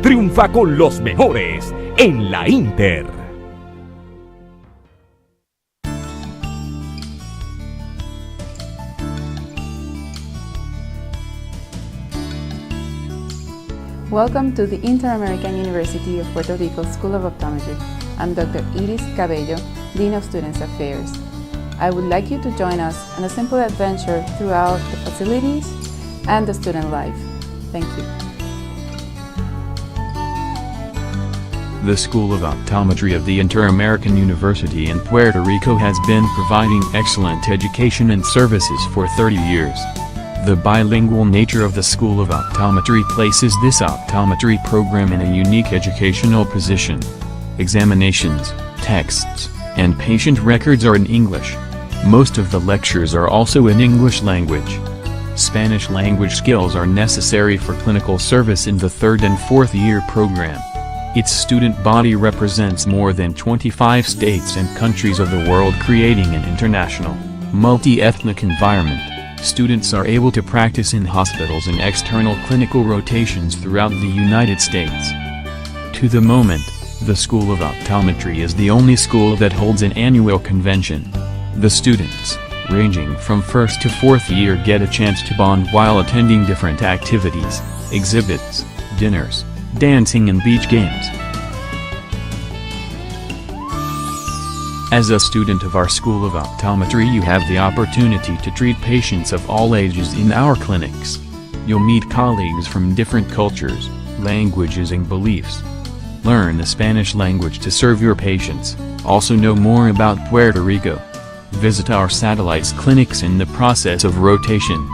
Triunfa con los mejores en la Inter. Welcome to the Inter-American University of Puerto Rico School of Optometry. I'm Dr. Iris Cabello, Dean of Students Affairs. I would like you to join us on a simple adventure throughout the facilities and the student life. Thank you. The School of Optometry of the Inter-American University in Puerto Rico has been providing excellent education and services for 30 years. The bilingual nature of the School of Optometry places this optometry program in a unique educational position. Examinations, texts, and patient records are in English. Most of the lectures are also in English language. Spanish language skills are necessary for clinical service in the 3rd and 4th year program. Its student body represents more than 25 states and countries of the world, creating an international, multi-ethnic environment. Students are able to practice in hospitals and external clinical rotations throughout the United States. To the moment, the School of Optometry is the only school that holds an annual convention. The students, ranging from 1st to 4th year, get a chance to bond while attending different activities, exhibits, dinners, dancing and beach games. As a student of our School of Optometry, you have the opportunity to treat patients of all ages in our clinics. You'll meet colleagues from different cultures, languages and beliefs. Learn the Spanish language to serve your patients, also know more about Puerto Rico. Visit our satellites clinics in the process of rotation.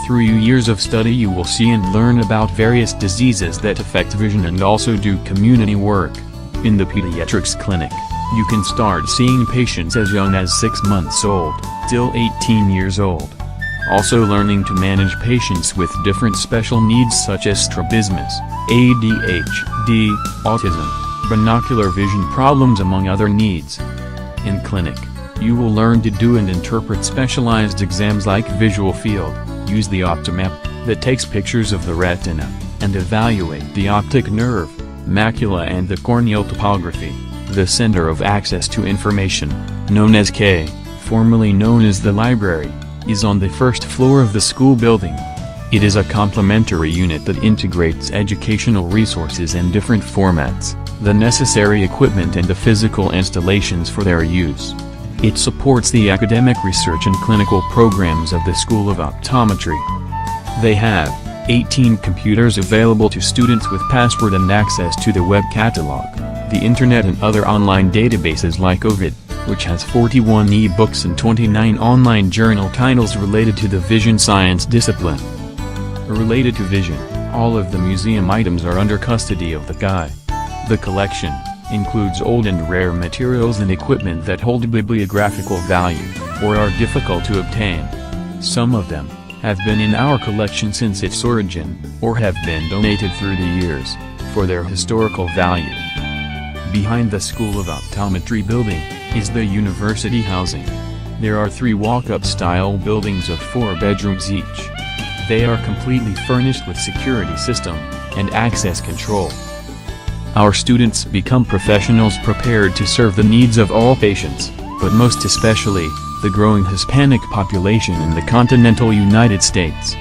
Through years of study you will see and learn about various diseases that affect vision and also do community work. In the pediatrics clinic, you can start seeing patients as young as 6 months old, till 18 years old. Also learning to manage patients with different special needs such as strabismus, ADHD, autism, binocular vision problems among other needs. In clinic, you will learn to do and interpret specialized exams like visual field, use the Optomap, that takes pictures of the retina, and evaluate the optic nerve, macula and the corneal topography. The Center of Access to Information, known as K, formerly known as the library, is on the 1st floor of the school building. It is a complementary unit that integrates educational resources in different formats, the necessary equipment and the physical installations for their use. It supports the academic research and clinical programs of the School of Optometry. They have 18 computers available to students with password and access to the web catalog, the internet and other online databases like Ovid, which has 41 e-books and 29 online journal titles related to the vision science discipline. Related to vision, all of the museum items are under custody of the GUI. The collection includes old and rare materials and equipment that hold bibliographical value, or are difficult to obtain. Some of them have been in our collection since its origin, or have been donated through the years, for their historical value. Behind the School of Optometry building is the university housing. There are 3 walk-up style buildings of 4 bedrooms each. They are completely furnished with security system and access control. Our students become professionals prepared to serve the needs of all patients, but most especially, the growing Hispanic population in the continental United States.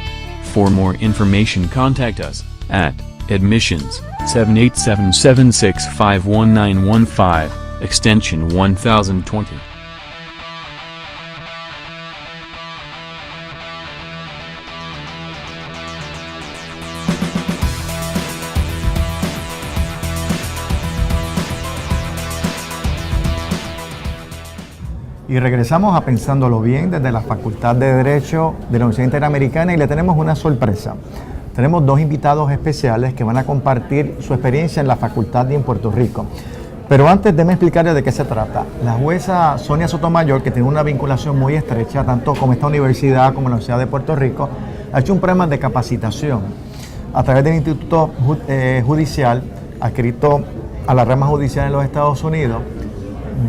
For more information, contact us at admissions 7877651915, extension 1020. Y regresamos a Pensándolo Bien desde la Facultad de Derecho de la Universidad Interamericana y le tenemos una sorpresa. Tenemos 2 invitados especiales que van a compartir su experiencia en la facultad y en Puerto Rico. Pero antes déme explicarles de qué se trata. La jueza Sonia Sotomayor, que tiene una vinculación muy estrecha tanto con esta universidad como la Universidad de Puerto Rico, ha hecho un programa de capacitación a través del Instituto Judicial, adscrito a la rama judicial en los Estados Unidos,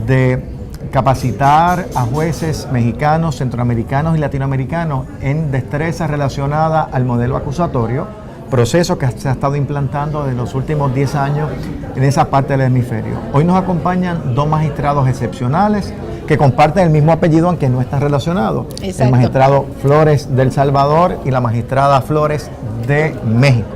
de capacitar a jueces mexicanos, centroamericanos y latinoamericanos en destrezas relacionadas al modelo acusatorio, proceso que se ha estado implantando desde los últimos 10 años en esa parte del hemisferio. Hoy nos acompañan 2 magistrados excepcionales que comparten el mismo apellido aunque no están relacionados. Exacto. El magistrado Flores del Salvador y la magistrada Flores de México.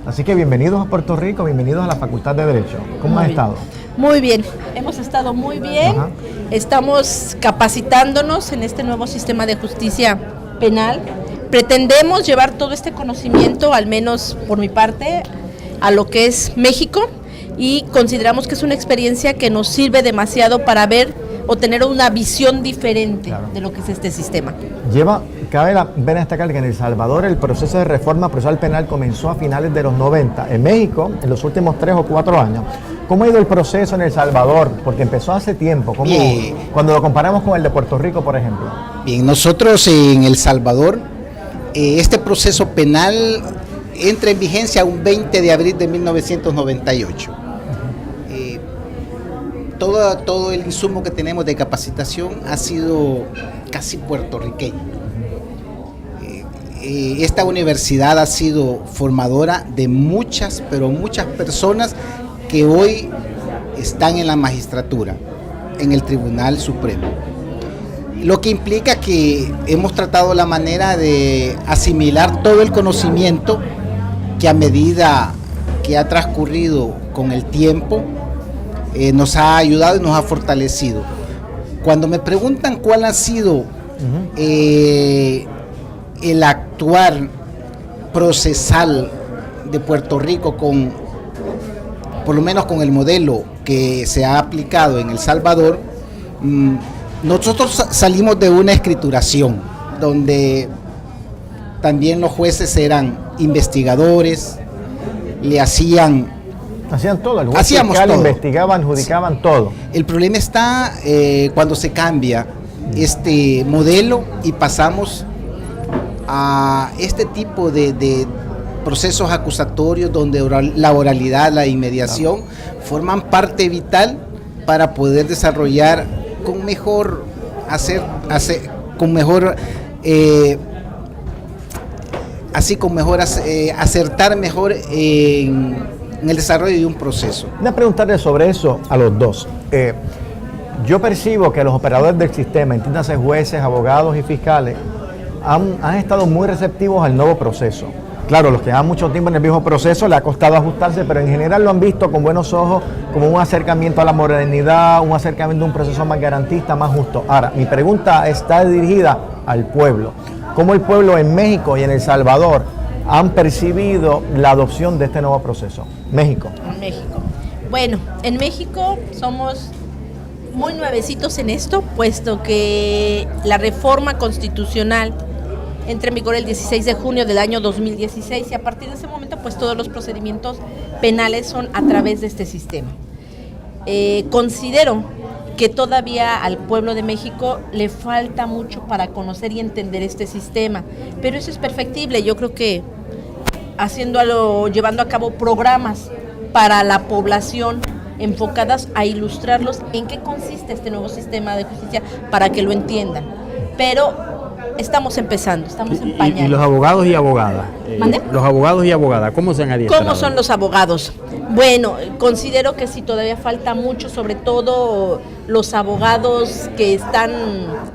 Así que bienvenidos a Puerto Rico, bienvenidos a la Facultad de Derecho. ¿Cómo han estado? Muy bien, hemos estado muy bien. Ajá. Estamos capacitándonos en este nuevo sistema de justicia penal. Pretendemos llevar todo este conocimiento, al menos por mi parte, a lo que es México, y consideramos que es una experiencia que nos sirve demasiado para ver o tener una visión diferente de lo que es este sistema. Cabe la pena destacar que en El Salvador el proceso de reforma procesal penal comenzó a finales de los 90. En México, en los últimos 3 o 4 años. ¿Cómo ha ido el proceso en El Salvador? Porque empezó hace tiempo. Cuando lo comparamos con el de Puerto Rico, por ejemplo. Bien, nosotros en El Salvador, este proceso penal entra en vigencia un 20 de abril de 1998. Todo el insumo que tenemos de capacitación ha sido casi puertorriqueño. Esta universidad ha sido formadora de muchas, pero muchas personas que hoy están en la magistratura, en el Tribunal Supremo. Lo que implica que hemos tratado la manera de asimilar todo el conocimiento que a medida que ha transcurrido con el tiempo, nos ha ayudado y nos ha fortalecido. Cuando me preguntan cuál ha sido el actuar procesal de Puerto Rico por lo menos con el modelo que se ha aplicado en El Salvador, nosotros salimos de una escrituración donde también los jueces eran investigadores, hacían todo, el juez hacíamos fiscal, todo. investigaban, judicaban todo. El problema está cuando se cambia este modelo y pasamos a este tipo de procesos acusatorios donde la oralidad, la inmediación forman parte vital para poder desarrollar con mejor acertar mejor en el desarrollo de un proceso. Voy a preguntarle sobre eso a los dos. Yo percibo que los operadores del sistema, entiéndase jueces, abogados y fiscales, han estado muy receptivos al nuevo proceso. Claro, los que llevan mucho tiempo en el viejo proceso le ha costado ajustarse, pero en general lo han visto con buenos ojos como un acercamiento a la modernidad, un acercamiento a un proceso más garantista, más justo. Ahora, mi pregunta está dirigida al pueblo. ¿Cómo el pueblo en México y en El Salvador han percibido la adopción de este nuevo proceso? México. En México. Bueno, en México somos muy nuevecitos en esto, puesto que la reforma constitucional entra en vigor el 16 de junio del año 2016 y a partir de ese momento pues todos los procedimientos penales son a través de este sistema. Considero que todavía al pueblo de México le falta mucho para conocer y entender este sistema, pero eso es perfectible. Yo creo que llevando a cabo programas para la población enfocadas a ilustrarlos en qué consiste este nuevo sistema de justicia para que lo entiendan. Pero estamos empezando, estamos en pañales. ¿Y los abogados y abogadas? ¿Mande? Los abogados y abogadas, ¿cómo se han adiestrado? ¿Cómo son los abogados? Bueno, considero que sí todavía falta mucho, sobre todo los abogados que están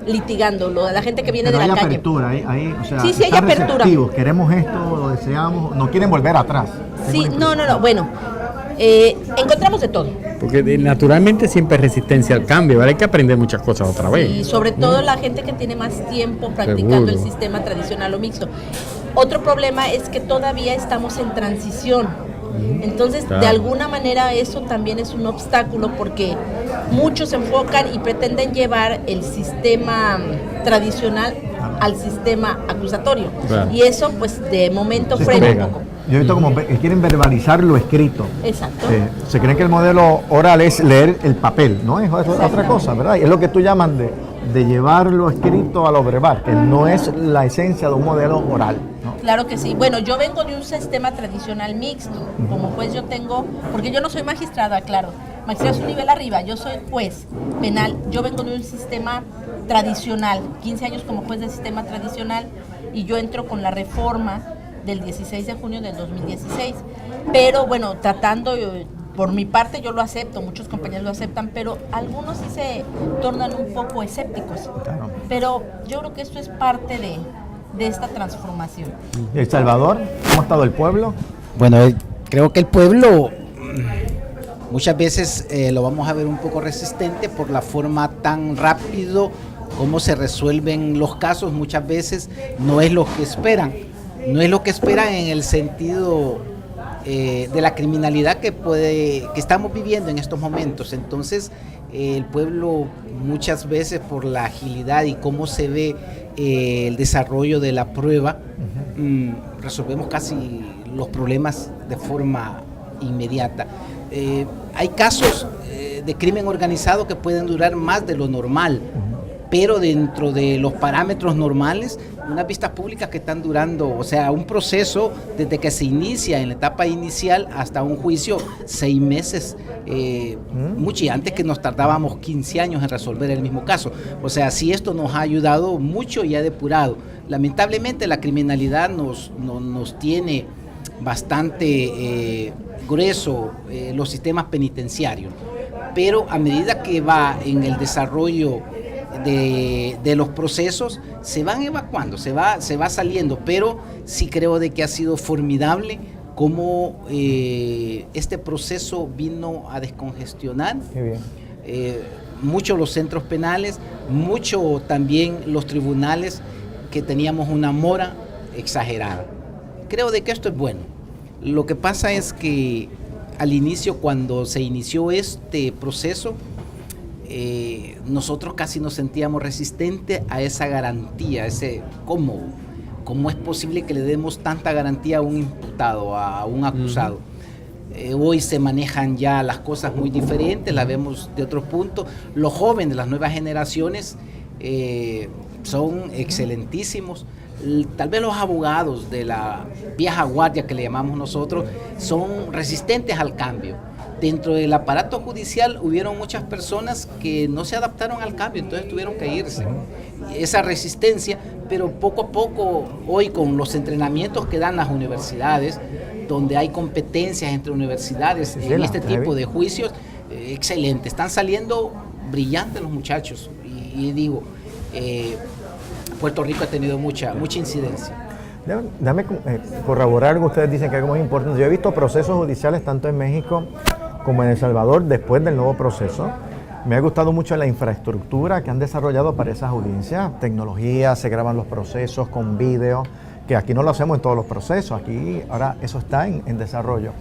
litigando, la gente que viene pero de la calle. Hay apertura, o sea, sí, hay están apertura. receptivos, queremos esto, lo deseamos, no quieren volver atrás. Sí, no, bueno, encontramos de todo. Porque naturalmente siempre hay resistencia al cambio, ¿vale? Hay que aprender muchas cosas otra vez. Y sobre todo la gente que tiene más tiempo practicando el sistema tradicional o mixto. Otro problema es que todavía estamos en transición. Entonces, de alguna manera eso también es un obstáculo porque muchos se enfocan y pretenden llevar el sistema tradicional al sistema acusatorio. Y eso, pues, de momento frena un poco. Yo he visto como que quieren verbalizar lo escrito. Exacto. Se creen que el modelo oral es leer el papel, ¿no? Es otra cosa, ¿verdad? Y es lo que tú llamas de llevar lo escrito a lo verbal, que no es la esencia de un modelo oral, ¿no? Claro que sí. Bueno, yo vengo de un sistema tradicional mixto, como pues yo tengo, porque yo no soy magistrada, claro. Magistrado es un nivel arriba, yo soy juez penal. Yo vengo de un sistema tradicional, 15 años como juez del sistema tradicional, y yo entro con la reforma del 16 de junio del 2016. Pero bueno, tratando, por mi parte yo lo acepto, muchos compañeros lo aceptan, pero algunos sí se tornan un poco escépticos. Claro. Pero yo creo que esto es parte de esta transformación. ¿El Salvador? ¿Cómo ha estado el pueblo? Bueno, creo que el pueblo muchas veces lo vamos a ver un poco resistente por la forma tan rápido como se resuelven los casos. Muchas veces no es lo que esperan. No es lo que esperan en el sentido de la criminalidad que estamos viviendo en estos momentos. Entonces, el pueblo muchas veces por la agilidad y cómo se ve el desarrollo de la prueba, resolvemos casi los problemas de forma inmediata. Hay casos de crimen organizado que pueden durar más de lo normal, pero dentro de los parámetros normales, unas vistas públicas que están durando, o sea, un proceso desde que se inicia en la etapa inicial hasta un juicio, 6 meses, mucho, y antes que nos tardábamos 15 años en resolver el mismo caso. O sea, sí, esto nos ha ayudado mucho y ha depurado. Lamentablemente la criminalidad nos tiene bastante grueso los sistemas penitenciarios, pero a medida que va en el desarrollo de los procesos, se van evacuando, se va saliendo, pero sí creo de que ha sido formidable cómo este proceso vino a descongestionar mucho los centros penales, mucho también los tribunales que teníamos una mora exagerada. Creo de que esto es bueno. Lo que pasa es que al inicio, cuando se inició este proceso, nosotros casi nos sentíamos resistentes a esa garantía, ¿cómo es posible que le demos tanta garantía a un imputado, a un acusado? Hoy se manejan ya las cosas muy diferentes, las vemos de otros puntos. Los jóvenes, las nuevas generaciones son excelentísimos. Tal vez los abogados de la vieja guardia que le llamamos nosotros son resistentes al cambio. Dentro del aparato judicial hubieron muchas personas que no se adaptaron al cambio, entonces tuvieron que irse. Esa resistencia, pero poco a poco, hoy con los entrenamientos que dan las universidades, donde hay competencias entre universidades en este tipo de juicios, excelente. Están saliendo brillantes los muchachos. Y digo, Puerto Rico ha tenido mucha incidencia. Déjame corroborar algo que ustedes dicen que es algo muy importante. Yo he visto procesos judiciales tanto en México como en El Salvador después del nuevo proceso. Me ha gustado mucho la infraestructura que han desarrollado para esas audiencias, tecnología, se graban los procesos con vídeo, que aquí no lo hacemos en todos los procesos, aquí ahora eso está en desarrollo.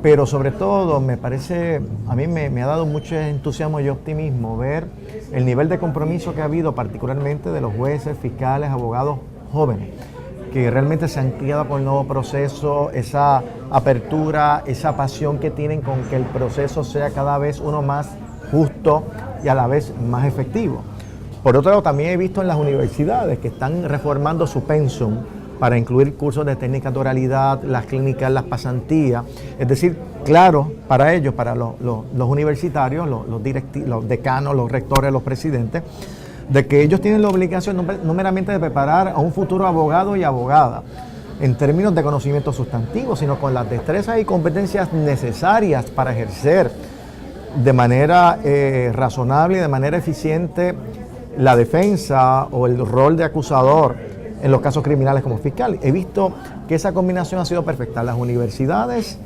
Pero sobre todo me parece, a mí me ha dado mucho entusiasmo y optimismo ver el nivel de compromiso que ha habido particularmente de los jueces, fiscales, abogados jóvenes que realmente se han criado con el nuevo proceso, esa apertura, esa pasión que tienen con que el proceso sea cada vez uno más justo y a la vez más efectivo. Por otro lado, también he visto en las universidades que están reformando su pensum para incluir cursos de técnicas de oralidad, las clínicas, las pasantías. Es decir, claro, para ellos, para los universitarios, los decanos, los rectores, los presidentes, de que ellos tienen la obligación no meramente de preparar a un futuro abogado y abogada en términos de conocimiento sustantivo, sino con las destrezas y competencias necesarias para ejercer de manera razonable y de manera eficiente la defensa o el rol de acusador en los casos criminales como fiscal. He visto que esa combinación ha sido perfecta. Las universidades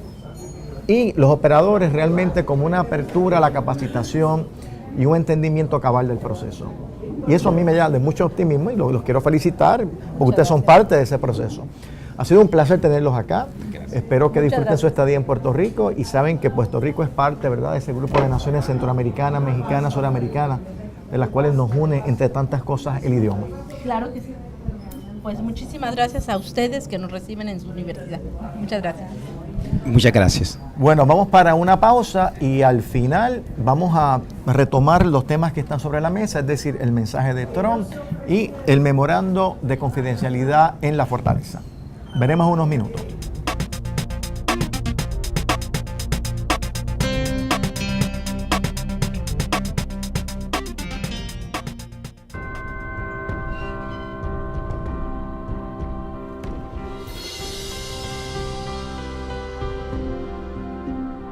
y los operadores realmente como una apertura a la capacitación y un entendimiento cabal del proceso. Y eso a mí me llena de mucho optimismo y los quiero felicitar porque ustedes son parte de ese proceso. Ha sido un placer tenerlos acá. Gracias. Espero que disfruten su estadía en Puerto Rico y saben que Puerto Rico es parte, ¿verdad?, de ese grupo de naciones centroamericanas, mexicanas, suramericanas, de las cuales nos une, entre tantas cosas, el idioma. Claro que sí. Pues muchísimas gracias a ustedes que nos reciben en su universidad. Muchas gracias. Muchas gracias. Bueno, vamos para una pausa y al final vamos a retomar los temas que están sobre la mesa, es decir, el mensaje de Trump y el memorando de confidencialidad en la fortaleza. Veremos unos minutos.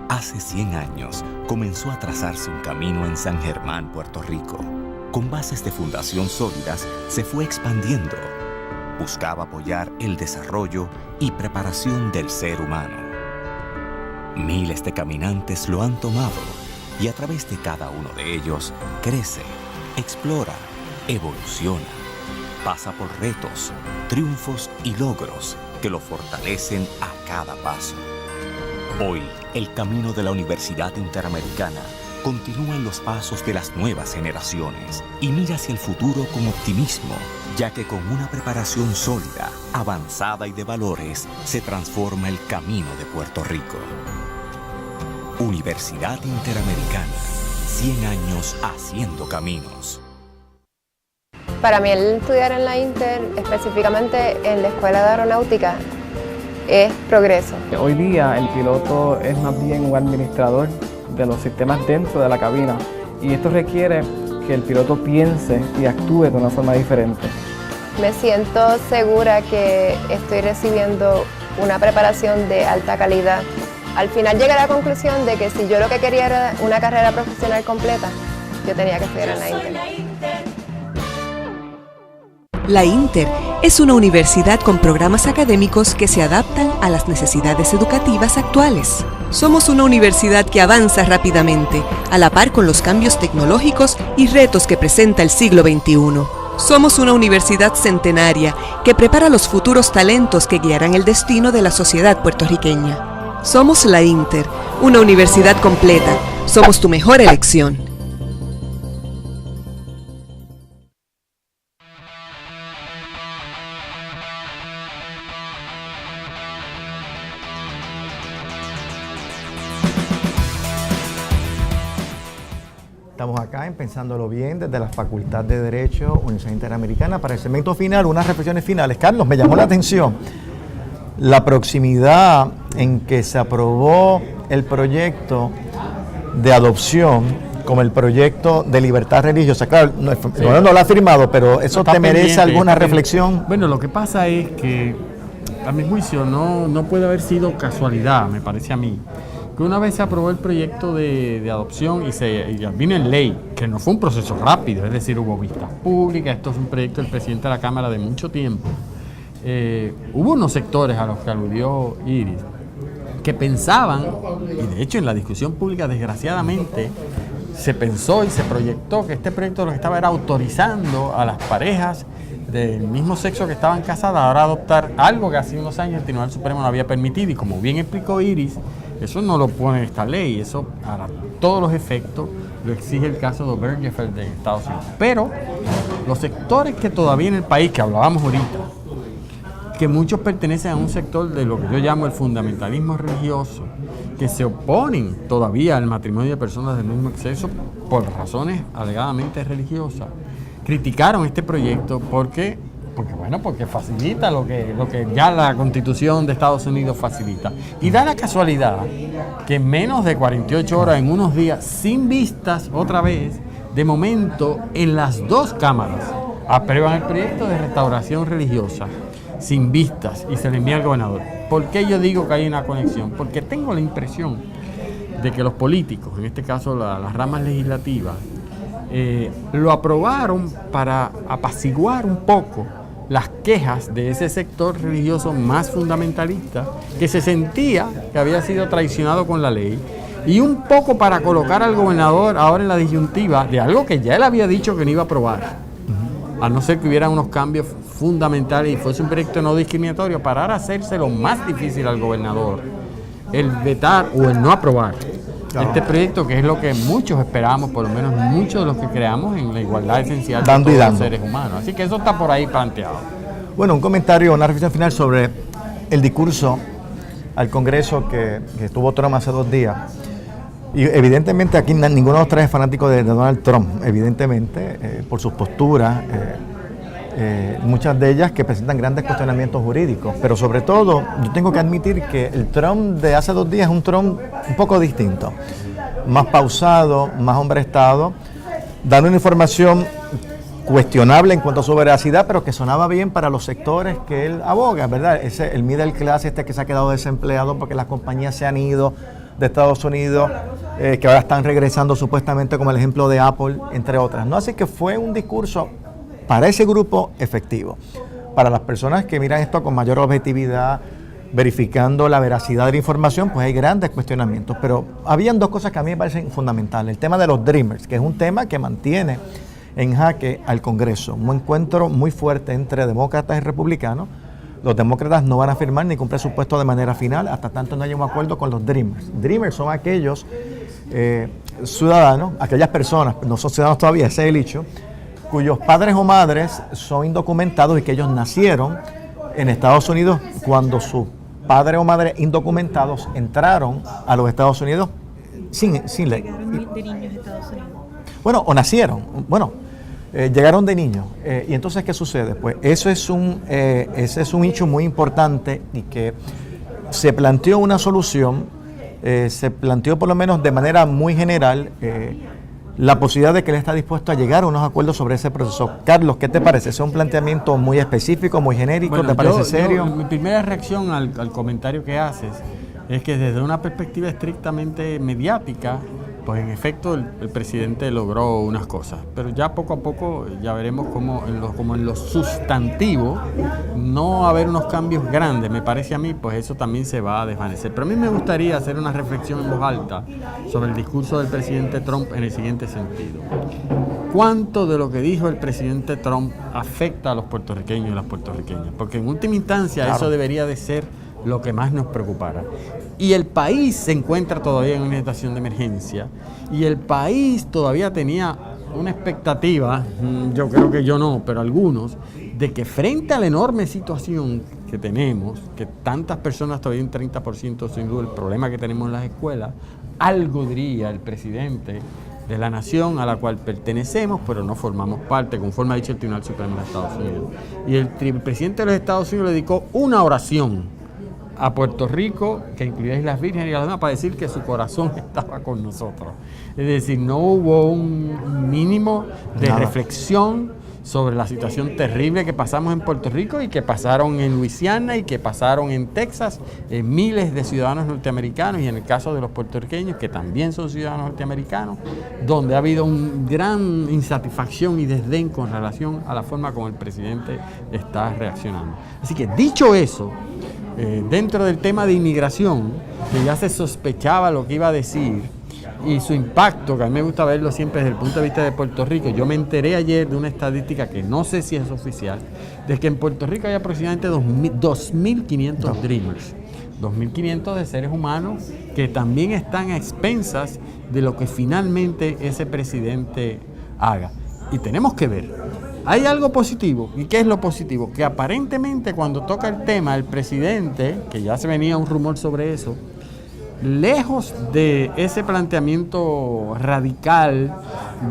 Hace 100 años comenzó a trazarse un camino en San Germán, Puerto Rico. Con bases de fundación sólidas, se fue expandiendo. Buscaba apoyar el desarrollo y preparación del ser humano. Miles de caminantes lo han tomado y a través de cada uno de ellos crece, explora, evoluciona. Pasa por retos, triunfos y logros que lo fortalecen a cada paso. Hoy, el camino de la Universidad Interamericana continúa en los pasos de las nuevas generaciones y mira hacia el futuro con optimismo, ya que con una preparación sólida, avanzada y de valores, se transforma el camino de Puerto Rico. Universidad Interamericana, 100 años haciendo caminos. Para mí el estudiar en la Inter, específicamente en la Escuela de Aeronáutica, es progreso. Hoy día el piloto es más bien un administrador de los sistemas dentro de la cabina y esto requiere que el piloto piense y actúe de una forma diferente. Me siento segura que estoy recibiendo una preparación de alta calidad. Al final llegué a la conclusión de que si yo lo que quería era una carrera profesional completa, yo tenía que estudiar en la Inter. La Inter es una universidad con programas académicos que se adaptan a las necesidades educativas actuales. Somos una universidad que avanza rápidamente, a la par con los cambios tecnológicos y retos que presenta el siglo XXI. Somos una universidad centenaria que prepara los futuros talentos que guiarán el destino de la sociedad puertorriqueña. Somos la Inter, una universidad completa. Somos tu mejor elección. Estamos acá en Pensándolo Bien desde la Facultad de Derecho, Universidad Interamericana, para el segmento final, unas reflexiones finales. Carlos, me llamó la atención la proximidad en que se aprobó el proyecto de adopción como el proyecto de libertad religiosa. Claro, no lo ha firmado, pero eso te merece alguna reflexión. Bueno, lo que pasa es que, a mi juicio, no puede haber sido casualidad, me parece a mí, que una vez se aprobó el proyecto de adopción y vino en ley, que no fue un proceso rápido, es decir, hubo vistas públicas, esto es un proyecto del presidente de la Cámara de mucho tiempo. Hubo unos sectores a los que aludió Iris que pensaban, y de hecho en la discusión pública desgraciadamente se pensó y se proyectó que este proyecto lo que estaba era autorizando a las parejas del mismo sexo que estaban casadas ahora a adoptar algo que hace unos años el Tribunal Supremo no había permitido, y como bien explicó Iris, eso no lo pone esta ley, eso para todos los efectos lo exige el caso de Obergefell de Estados Unidos. Pero los sectores que todavía en el país, que hablábamos ahorita, que muchos pertenecen a un sector de lo que yo llamo el fundamentalismo religioso, que se oponen todavía al matrimonio de personas del mismo sexo por razones alegadamente religiosas. Criticaron este proyecto porque facilita lo que ya la Constitución de Estados Unidos facilita. Y da la casualidad que en menos de 48 horas, en unos días, sin vistas otra vez, de momento en las dos cámaras aprueban el proyecto de restauración religiosa sin vistas y se le envía al gobernador. ¿Por qué yo digo que hay una conexión? Porque tengo la impresión de que los políticos, en este caso las ramas legislativas, lo aprobaron para apaciguar un poco las quejas de ese sector religioso más fundamentalista que se sentía que había sido traicionado con la ley, y un poco para colocar al gobernador ahora en la disyuntiva de algo que ya él había dicho que no iba a aprobar, a no ser que hubiera unos cambios fundamentales y fuese un proyecto no discriminatorio, para ahora hacérselo más difícil al gobernador el vetar o el no aprobar este proyecto, que es lo que muchos esperamos, por lo menos muchos de los que creamos en la igualdad esencial de todos los seres humanos. Así que eso está por ahí planteado. Bueno, un comentario, una reflexión final sobre el discurso al Congreso que tuvo Trump hace 2 días. Y evidentemente aquí ninguno de los tres es fanático de Donald Trump, evidentemente, por sus posturas, muchas de ellas que presentan grandes cuestionamientos jurídicos, pero sobre todo yo tengo que admitir que el Trump de hace 2 días es un Trump un poco distinto, más pausado, más hombre estado, dando una información cuestionable en cuanto a su veracidad, pero que sonaba bien para los sectores que él aboga, ¿verdad? El middle class que se ha quedado desempleado porque las compañías se han ido de Estados Unidos, que ahora están regresando supuestamente, como el ejemplo de Apple, entre otras, ¿no? Así que fue un discurso para ese grupo efectivo. Para las personas que miran esto con mayor objetividad, verificando la veracidad de la información, pues hay grandes cuestionamientos. Pero habían 2 cosas que a mí me parecen fundamentales. El tema de los Dreamers, que es un tema que mantiene en jaque al Congreso. Un encuentro muy fuerte entre demócratas y republicanos. Los demócratas no van a firmar ningún presupuesto de manera final hasta tanto no haya un acuerdo con los Dreamers. Dreamers son aquellos ciudadanos, aquellas personas, no son ciudadanos todavía, ese es el hecho, cuyos padres o madres son indocumentados y que ellos nacieron en Estados Unidos cuando sus padres o madres indocumentados entraron a los Estados Unidos sin ley. Llegaron de niños a Estados Unidos. Bueno, o nacieron, llegaron de niños. Y entonces, ¿qué sucede? Pues ese es un hecho muy importante y que se planteó una solución, se planteó por lo menos de manera muy general la posibilidad de que él está dispuesto a llegar a unos acuerdos sobre ese proceso. Carlos, ¿qué te parece? ¿Es un planteamiento muy específico, muy genérico? ¿Te parece serio? Mi primera reacción al comentario que haces es que desde una perspectiva estrictamente mediática, pues en efecto el presidente logró unas cosas, pero ya poco a poco ya veremos cómo en lo sustantivo no va a haber unos cambios grandes, me parece a mí, pues eso también se va a desvanecer. Pero a mí me gustaría hacer una reflexión en voz alta sobre el discurso del presidente Trump en el siguiente sentido. ¿Cuánto de lo que dijo el presidente Trump afecta a los puertorriqueños y las puertorriqueñas? Porque en última instancia eso debería de ser lo que más nos preocupara. Y el país se encuentra todavía en una situación de emergencia y el país todavía tenía una expectativa, yo creo que yo no, pero algunos, de que frente a la enorme situación que tenemos, que tantas personas, todavía un 30% sin duda, el problema que tenemos en las escuelas, algo diría el presidente de la nación a la cual pertenecemos, pero no formamos parte, conforme ha dicho el Tribunal Supremo de Estados Unidos. Y el presidente de los Estados Unidos le dedicó una oración a Puerto Rico, que incluía Islas Vírgenes y a las demás, para decir que su corazón estaba con nosotros. Es decir, no hubo un mínimo de reflexión sobre la situación terrible que pasamos en Puerto Rico y que pasaron en Luisiana y que pasaron en Texas, miles de ciudadanos norteamericanos, y en el caso de los puertorriqueños, que también son ciudadanos norteamericanos, donde ha habido una gran insatisfacción y desdén con relación a la forma como el presidente está reaccionando. Así que, dicho eso, dentro del tema de inmigración, que ya se sospechaba lo que iba a decir y su impacto, que a mí me gusta verlo siempre desde el punto de vista de Puerto Rico. Yo me enteré ayer de una estadística que no sé si es oficial, de que en Puerto Rico hay aproximadamente 2.500 Dreamers, 2.500 de seres humanos que también están a expensas de lo que finalmente ese presidente haga. Y tenemos que ver Hay algo positivo. ¿Y qué es lo positivo? Que aparentemente cuando toca el tema, el presidente, que ya se venía un rumor sobre eso, lejos de ese planteamiento radical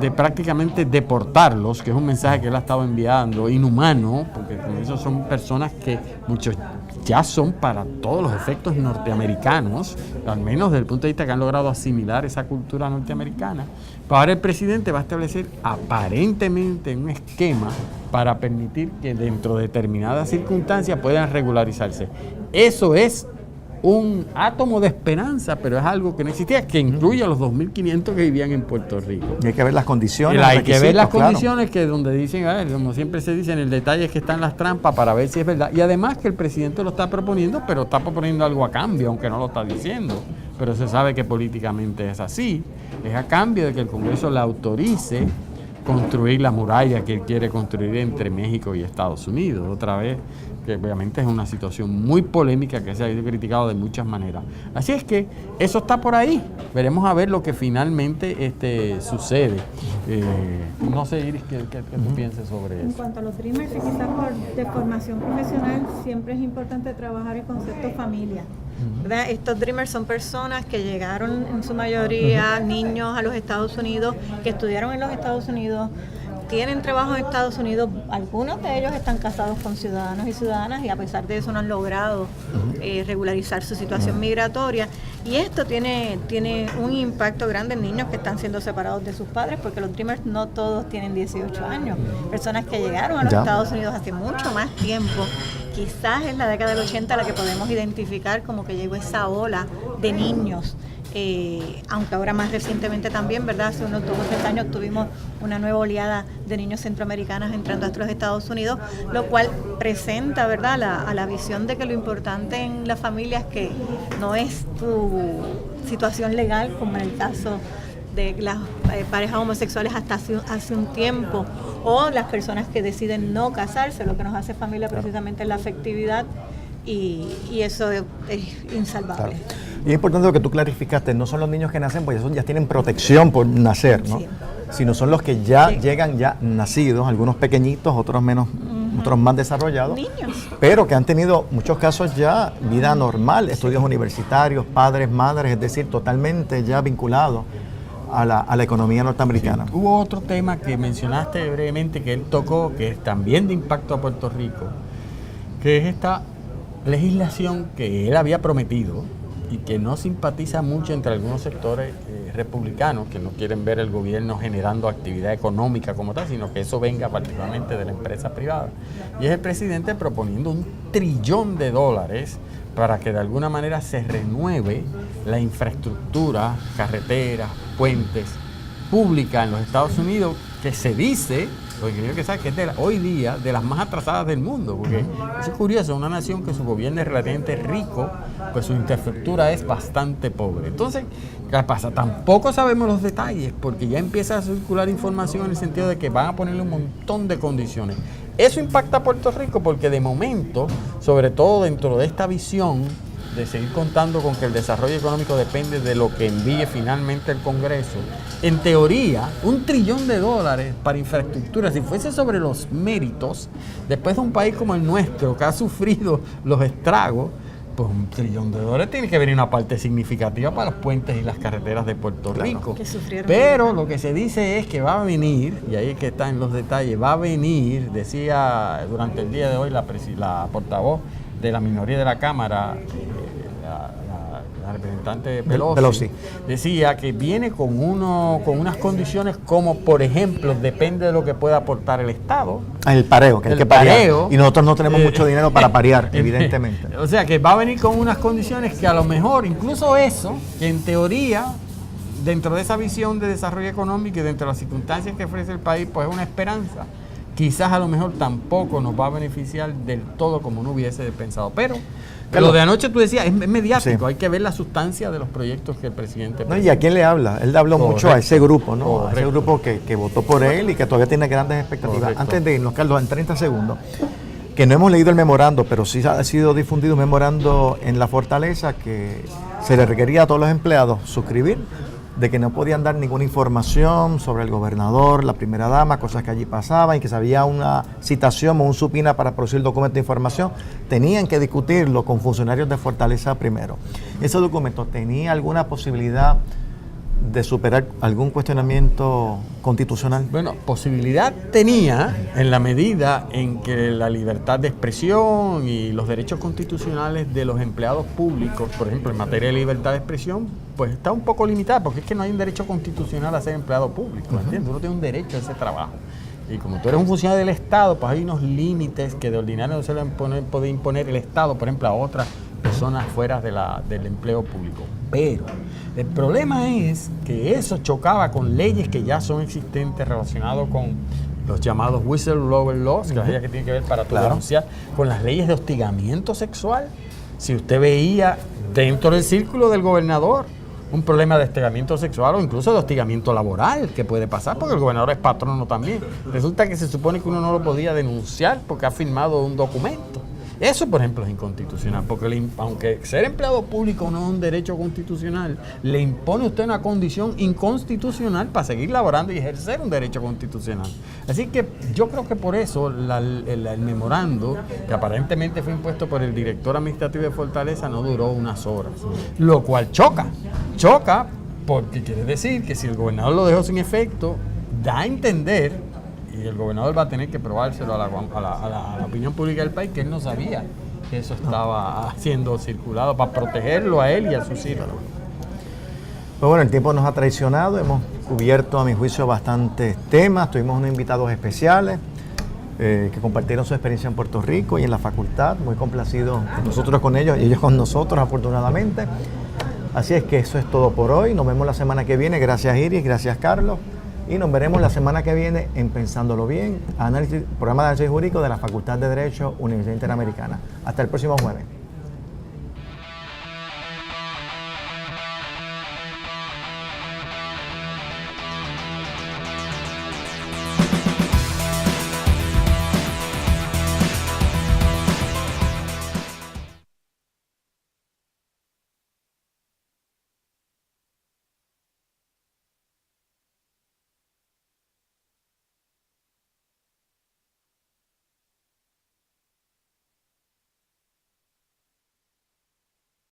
de prácticamente deportarlos, que es un mensaje que él ha estado enviando, inhumano, porque esos son personas que muchos ya son para todos los efectos norteamericanos, al menos desde el punto de vista que han logrado asimilar esa cultura norteamericana. Pero ahora el presidente va a establecer aparentemente un esquema para permitir que dentro de determinadas circunstancias puedan regularizarse. Eso es un átomo de esperanza, pero es algo que no existía, que incluye a los 2.500 que vivían en Puerto Rico. Y hay que ver las condiciones. Hay que ver las claro. condiciones que donde dicen, a ver, como siempre se dice, en el detalle es que están las trampas para ver si es verdad. Y además que el presidente lo está proponiendo, pero está proponiendo algo a cambio, aunque no lo está diciendo. Pero se sabe que políticamente es así. Es a cambio de que el Congreso le autorice construir la muralla que él quiere construir entre México y Estados Unidos. Otra vez, que obviamente es una situación muy polémica que se ha criticado de muchas maneras. Así es que eso está por ahí. Veremos a ver lo que finalmente sucede. No sé, Iris, ¿qué tú piensas sobre eso? En cuanto a los Dreamers, y quizás de formación profesional, siempre es importante trabajar el concepto familia. ¿Verdad? Estos Dreamers son personas que llegaron en su mayoría, niños a los Estados Unidos, que estudiaron en los Estados Unidos, tienen trabajo en Estados Unidos, algunos de ellos están casados con ciudadanos y ciudadanas y a pesar de eso no han logrado regularizar su situación migratoria, y esto tiene un impacto grande en niños que están siendo separados de sus padres, porque los Dreamers no todos tienen 18 años, personas que llegaron a los Estados Unidos hace mucho más tiempo. Quizás en la década del 80 la que podemos identificar como que llegó esa ola de niños, aunque ahora más recientemente también, ¿verdad? Hace unos 2 o 3 años tuvimos una nueva oleada de niños centroamericanos entrando a los Estados Unidos, lo cual presenta, ¿verdad?, a la visión de que lo importante en la familia es que no es tu situación legal, como en el caso de las parejas homosexuales hasta hace un tiempo, o las personas que deciden no casarse. Lo que nos hace familia precisamente es la afectividad, y eso es insalvable. Claro. Y es importante lo que tú clarificaste, no son los niños que nacen, pues ya tienen protección por nacer, ¿no? Sí. Sino son los que ya llegan ya nacidos, algunos pequeñitos, otros menos, otros más desarrollados, niños, pero que han tenido muchos casos ya vida normal, estudios universitarios, padres, madres, es decir, totalmente ya vinculados a la economía norteamericana. Sí. Hubo otro tema que mencionaste brevemente que él tocó, que es también de impacto a Puerto Rico, que es esta legislación que él había prometido y que no simpatiza mucho entre algunos sectores republicanos, que no quieren ver el gobierno generando actividad económica como tal, sino que eso venga particularmente de la empresa privada. Y es el presidente proponiendo $1 trillón para que de alguna manera se renueve la infraestructura, carreteras, puentes, pública en los Estados Unidos, que se dice, lo que quiero que sabe, que es hoy día de las más atrasadas del mundo, porque es curioso, una nación que su gobierno es relativamente rico, pues su infraestructura es bastante pobre. Entonces, ¿qué pasa? Tampoco sabemos los detalles, porque ya empieza a circular información en el sentido de que van a ponerle un montón de condiciones. Eso impacta a Puerto Rico porque de momento, sobre todo dentro de esta visión de seguir contando con que el desarrollo económico depende de lo que envíe finalmente el Congreso, en teoría, $1 trillón para infraestructura, si fuese sobre los méritos, después de un país como el nuestro, que ha sufrido los estragos, pues $1 trillón tiene que venir una parte significativa para los puentes y las carreteras de Puerto Rico. Pero lo que se dice es que va a venir, y ahí es que está en los detalles, va a venir, decía durante el día de hoy la portavoz de la minoría de la Cámara, la representante Pelosi, decía que viene con unas condiciones como, por ejemplo, depende de lo que pueda aportar el Estado. El pareo, que hay que parear. Y nosotros no tenemos mucho dinero para parear, evidentemente. O sea, que va a venir con unas condiciones que a lo mejor, incluso eso, que en teoría, dentro de esa visión de desarrollo económico y dentro de las circunstancias que ofrece el país, pues es una esperanza. Quizás a lo mejor tampoco nos va a beneficiar del todo como uno hubiese pensado. Pero lo de anoche tú decías, es mediático, hay que ver la sustancia de los proyectos que el presidente... No, ¿y a quién le habla? Él le habló mucho a ese grupo, ¿no? Correcto. A ese grupo que votó por él y que todavía tiene grandes expectativas. Correcto. Antes de irnos, Carlos, en 30 segundos, que no hemos leído el memorando, pero sí ha sido difundido un memorando en la Fortaleza que se le requería a todos los empleados suscribir de que no podían dar ninguna información sobre el gobernador, la primera dama, cosas que allí pasaban, y que si había una citación o un subpoena para producir documento de información, tenían que discutirlo con funcionarios de Fortaleza primero. ¿Ese documento tenía alguna posibilidad de superar algún cuestionamiento constitucional? Bueno, posibilidad tenía en la medida en que la libertad de expresión y los derechos constitucionales de los empleados públicos, por ejemplo, en materia de libertad de expresión, pues está un poco limitada, porque es que no hay un derecho constitucional a ser empleado público, ¿entiendes? Uno tiene un derecho a ese trabajo. Y como tú eres un funcionario del Estado, pues hay unos límites que de ordinario no se le puede imponer el Estado, por ejemplo, a otras personas fuera del empleo público. Pero el problema es que eso chocaba con leyes que ya son existentes relacionadas con los llamados whistleblower laws, que es la ley que tiene que ver para tu denunciar, con las leyes de hostigamiento sexual. Si usted veía dentro del círculo del gobernador un problema de hostigamiento sexual o incluso de hostigamiento laboral que puede pasar, porque el gobernador es patrono también. Resulta que se supone que uno no lo podía denunciar porque ha firmado un documento. Eso, por ejemplo, es inconstitucional, porque aunque ser empleado público no es un derecho constitucional, le impone a usted una condición inconstitucional para seguir laborando y ejercer un derecho constitucional. Así que yo creo que por eso el memorando, que aparentemente fue impuesto por el director administrativo de Fortaleza, no duró unas horas. Lo cual choca porque quiere decir que si el gobernador lo dejó sin efecto, da a entender, y el gobernador va a tener que probárselo a la opinión pública del país, que él no sabía que eso estaba siendo circulado para protegerlo a él y a sus hijos. Pues bueno, el tiempo nos ha traicionado, hemos cubierto a mi juicio bastantes temas, tuvimos unos invitados especiales que compartieron su experiencia en Puerto Rico y en la facultad, muy complacidos nosotros con ellos y ellos con nosotros, afortunadamente. Así es que eso es todo por hoy, nos vemos la semana que viene, gracias Iris, gracias Carlos. Y nos veremos la semana que viene en Pensándolo Bien, programa de análisis jurídico de la Facultad de Derecho, Universidad Interamericana. Hasta el próximo jueves.